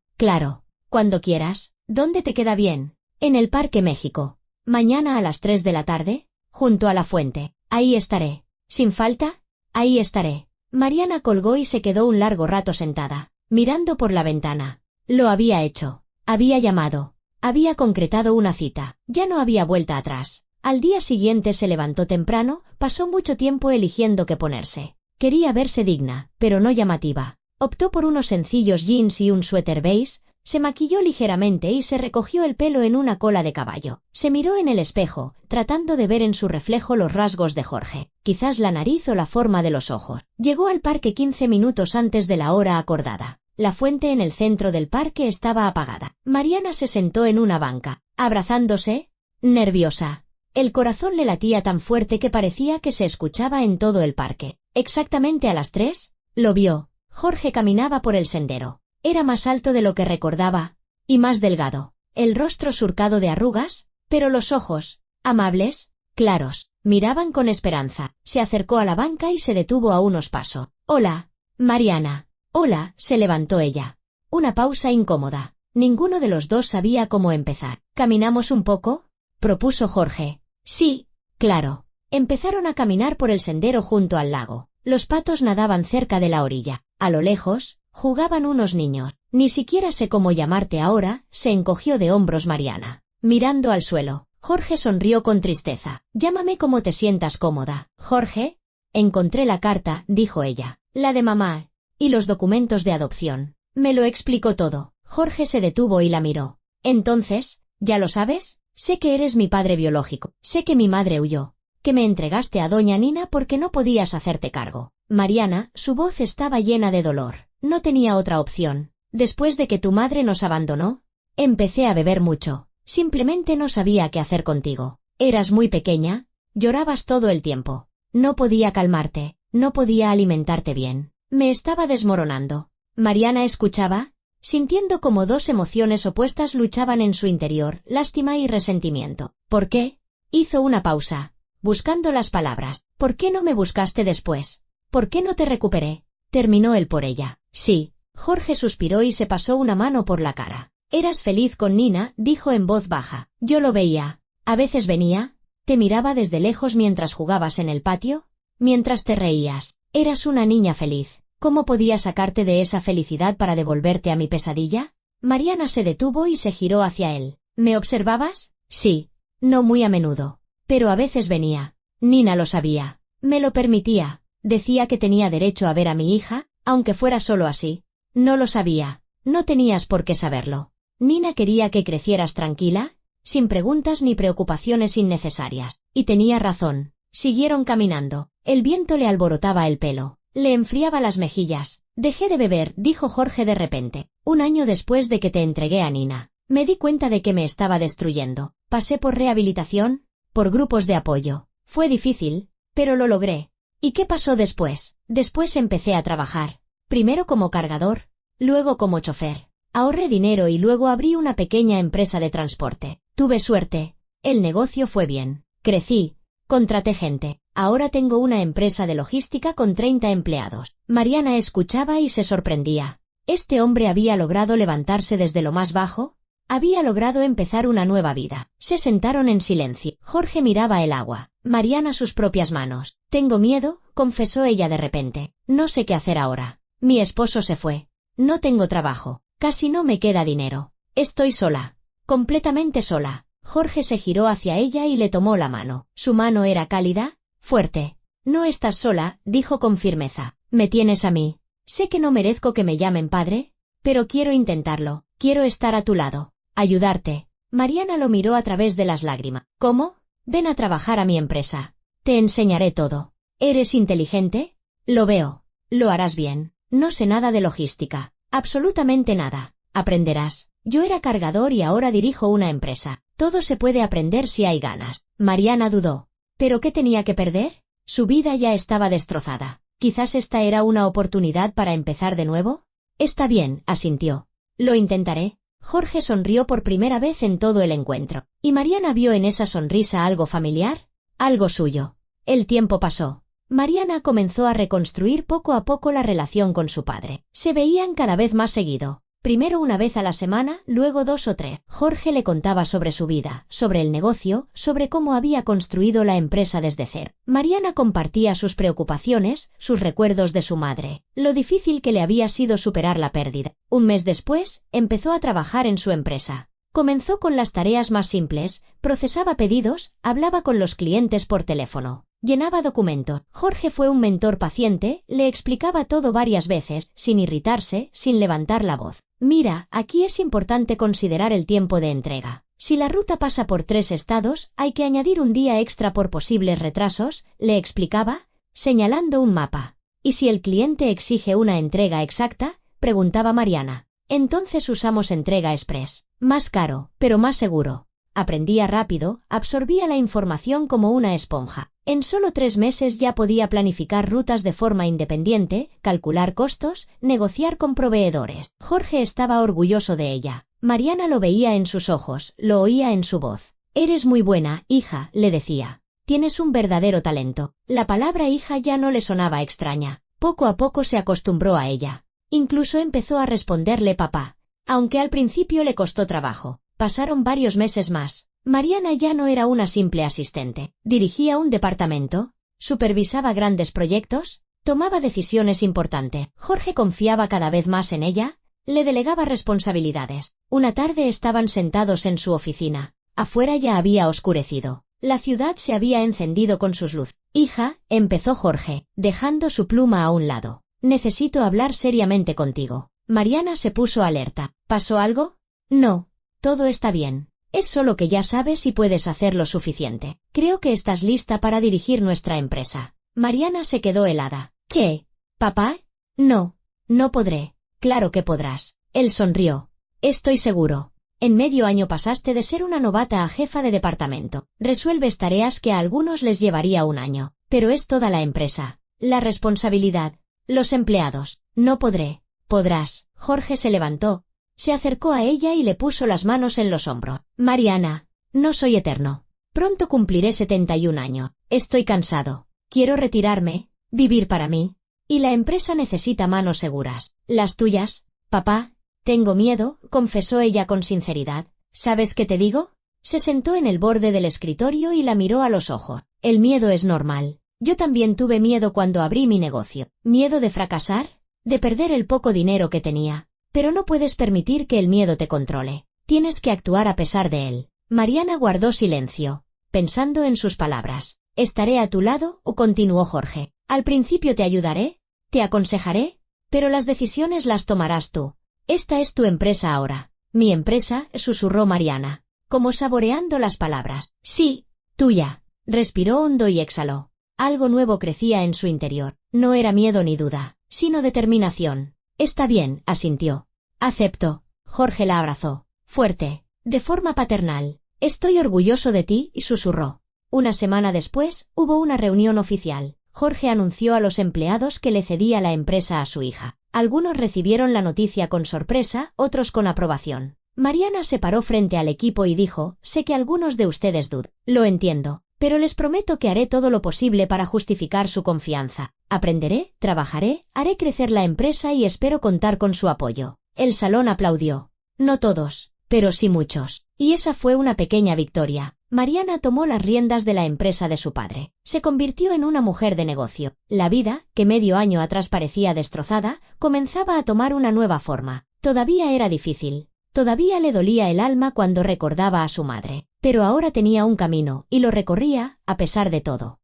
Cuando quieras. ¿Dónde te queda bien? En el Parque México. Mañana a las 3 de la tarde. Junto a la fuente. Ahí estaré. ¿Sin falta? Ahí estaré. Mariana colgó y se quedó un largo rato sentada, mirando por la ventana. Lo había hecho. Había llamado. Había concretado una cita. Ya no había vuelta atrás. Al día siguiente se levantó temprano, pasó mucho tiempo eligiendo qué ponerse. Quería verse digna, pero no llamativa. Optó por unos sencillos jeans y un suéter beige, se maquilló ligeramente y se recogió el pelo en una cola de caballo. Se miró en el espejo, tratando de ver en su reflejo los rasgos de Jorge, quizás la nariz o la forma de los ojos. Llegó al parque 15 minutos antes de la hora acordada. La fuente en el centro del parque estaba apagada. Mariana se sentó en una banca, abrazándose, nerviosa. El corazón le latía tan fuerte que parecía que se escuchaba en todo el parque. Exactamente a las 3, lo vio. Jorge caminaba por el sendero. Era más alto de lo que recordaba, y más delgado. El rostro surcado de arrugas, pero los ojos, amables, claros, miraban con esperanza. Se acercó a la banca y se detuvo a unos pasos. Hola, Mariana. Hola, se levantó ella. Una pausa incómoda. Ninguno de los dos sabía cómo empezar. ¿Caminamos un poco?, propuso Jorge. Sí, claro. Empezaron a caminar por el sendero junto al lago. Los patos nadaban cerca de la orilla. A lo lejos, jugaban unos niños. Ni siquiera sé cómo llamarte ahora, se encogió de hombros Mariana. Mirando al suelo, Jorge sonrió con tristeza. Llámame como te sientas cómoda. Jorge, encontré la carta, dijo ella. La de mamá. Y los documentos de adopción. Me lo explicó todo. Jorge se detuvo y la miró. Entonces, ¿ya lo sabes? Sé que eres mi padre biológico. Sé que mi madre huyó. Que me entregaste a doña Nina porque no podías hacerte cargo. Mariana, su voz estaba llena de dolor. No tenía otra opción. Después de que tu madre nos abandonó, empecé a beber mucho. Simplemente no sabía qué hacer contigo. Eras muy pequeña, llorabas todo el tiempo. No podía calmarte, no podía alimentarte bien. Me estaba desmoronando. Mariana escuchaba, sintiendo como dos emociones opuestas luchaban en su interior, lástima y resentimiento. ¿Por qué? Hizo una pausa, buscando las palabras. ¿Por qué no me buscaste después? ¿Por qué no te recuperé? Terminó él por ella. Sí. Jorge suspiró y se pasó una mano por la cara. Eras feliz con Nina, dijo en voz baja. Yo lo veía. A veces venía, te miraba desde lejos mientras jugabas en el patio, mientras te reías. Eras una niña feliz. ¿Cómo podía sacarte de esa felicidad para devolverte a mi pesadilla? Mariana se detuvo y se giró hacia él. ¿Me observabas? Sí. No muy a menudo. Pero a veces venía. Nina lo sabía. Me lo permitía. Decía que tenía derecho a ver a mi hija, aunque fuera solo así. No lo sabía. No tenías por qué saberlo. Nina quería que crecieras tranquila, sin preguntas ni preocupaciones innecesarias. Y tenía razón. Siguieron caminando. El viento le alborotaba el pelo. Le enfriaba las mejillas. Dejé de beber, dijo Jorge de repente. 1 año después de que te entregué a Nina. Me di cuenta de que me estaba destruyendo. Pasé por rehabilitación, por grupos de apoyo. Fue difícil, pero lo logré. ¿Y qué pasó después? Después empecé a trabajar. Primero como cargador, luego como chofer. Ahorré dinero y luego abrí una pequeña empresa de transporte. Tuve suerte. El negocio fue bien. Crecí. Contraté gente. Ahora tengo una empresa de logística con 30 empleados. Mariana escuchaba y se sorprendía. Este hombre había logrado levantarse desde lo más bajo. Había logrado empezar una nueva vida. Se sentaron en silencio. Jorge miraba el agua. Mariana sus propias manos. Tengo miedo, confesó ella de repente. No sé qué hacer ahora. Mi esposo se fue. No tengo trabajo. Casi no me queda dinero. Estoy sola. Completamente sola. Jorge se giró hacia ella y le tomó la mano. Su mano era cálida, fuerte. No estás sola, dijo con firmeza. Me tienes a mí. Sé que no merezco que me llamen padre, pero quiero intentarlo. Quiero estar a tu lado. Ayudarte. Mariana lo miró a través de las lágrimas. ¿Cómo? Ven a trabajar a mi empresa. Te enseñaré todo. ¿Eres inteligente? Lo veo. Lo harás bien. No sé nada de logística. Absolutamente nada. Aprenderás. Yo era cargador y ahora dirijo una empresa. Todo se puede aprender si hay ganas. Mariana dudó. ¿Pero qué tenía que perder? Su vida ya estaba destrozada. Quizás esta era una oportunidad para empezar de nuevo. Está bien, asintió. Lo intentaré. Jorge sonrió por primera vez en todo el encuentro. ¿Y Mariana vio en esa sonrisa algo familiar? Algo suyo. El tiempo pasó. Mariana comenzó a reconstruir poco a poco la relación con su padre. Se veían cada vez más seguido. Primero una vez a la semana, luego 2 o 3. Jorge le contaba sobre su vida, sobre el negocio, sobre cómo había construido la empresa desde cero. Mariana compartía sus preocupaciones, sus recuerdos de su madre, lo difícil que le había sido superar la pérdida. Un mes después, empezó a trabajar en su empresa. Comenzó con las tareas más simples, procesaba pedidos, hablaba con los clientes por teléfono. Llenaba documentos. Jorge fue un mentor paciente, le explicaba todo varias veces, sin irritarse, sin levantar la voz. Mira, aquí es importante considerar el tiempo de entrega. Si la ruta pasa por 3 estados, hay que añadir un día extra por posibles retrasos, le explicaba, señalando un mapa. ¿Y si el cliente exige una entrega exacta? Preguntaba Mariana. Entonces usamos entrega express. Más caro, pero más seguro. Aprendía rápido, absorbía la información como una esponja. En solo 3 meses ya podía planificar rutas de forma independiente, calcular costos, negociar con proveedores. Jorge estaba orgulloso de ella. Mariana lo veía en sus ojos, lo oía en su voz. Eres muy buena, hija, le decía. Tienes un verdadero talento. La palabra hija ya no le sonaba extraña. Poco a poco se acostumbró a ella. Incluso empezó a responderle papá, aunque al principio le costó trabajo. Pasaron varios meses más. Mariana ya no era una simple asistente. Dirigía un departamento, supervisaba grandes proyectos, tomaba decisiones importantes. Jorge confiaba cada vez más en ella, le delegaba responsabilidades. Una tarde estaban sentados en su oficina. Afuera ya había oscurecido. La ciudad se había encendido con sus luces. Hija, empezó Jorge, dejando su pluma a un lado. Necesito hablar seriamente contigo. Mariana se puso alerta. ¿Pasó algo? No. Todo está bien. Es solo que ya sabes si puedes hacer lo suficiente. Creo que estás lista para dirigir nuestra empresa. Mariana se quedó helada. ¿Qué? ¿Papá? No. No podré. Claro que podrás. Él sonrió. Estoy seguro. En medio año pasaste de ser una novata a jefa de departamento. Resuelves tareas que a algunos les llevaría un año. Pero es toda la empresa. La responsabilidad. Los empleados. No podré. Podrás. Jorge se levantó. Se acercó a ella y le puso las manos en los hombros. Mariana, no soy eterno. Pronto cumpliré 71 años. Estoy cansado. Quiero retirarme, vivir para mí. Y la empresa necesita manos seguras. ¿Las tuyas? Papá, tengo miedo, confesó ella con sinceridad. ¿Sabes qué te digo? Se sentó en el borde del escritorio y la miró a los ojos. El miedo es normal. Yo también tuve miedo cuando abrí mi negocio. ¿Miedo de fracasar? De perder el poco dinero que tenía. Pero no puedes permitir que el miedo te controle. Tienes que actuar a pesar de él. Mariana guardó silencio, pensando en sus palabras. ¿Estaré a tu lado? ¿O continuó Jorge? Al principio te ayudaré, te aconsejaré, pero las decisiones las tomarás tú. Esta es tu empresa ahora. Mi empresa, susurró Mariana, como saboreando las palabras. Sí, tuya. Respiró hondo y exhaló. Algo nuevo crecía en su interior. No era miedo ni duda, sino determinación. Está bien, asintió. Acepto. Jorge la abrazó. Fuerte, de forma paternal. Estoy orgulloso de ti, y susurró. Una semana después, hubo una reunión oficial. Jorge anunció a los empleados que le cedía la empresa a su hija. Algunos recibieron la noticia con sorpresa, otros con aprobación. Mariana se paró frente al equipo y dijo: «Sé que algunos de ustedes dudan. Lo entiendo. Pero les prometo que haré todo lo posible para justificar su confianza. Aprenderé, trabajaré, haré crecer la empresa y espero contar con su apoyo». El salón aplaudió. No todos, pero sí muchos. Y esa fue una pequeña victoria. Mariana tomó las riendas de la empresa de su padre. Se convirtió en una mujer de negocio. La vida, que medio año atrás parecía destrozada, comenzaba a tomar una nueva forma. Todavía era difícil. Todavía le dolía el alma cuando recordaba a su madre. Pero ahora tenía un camino, y lo recorría, a pesar de todo.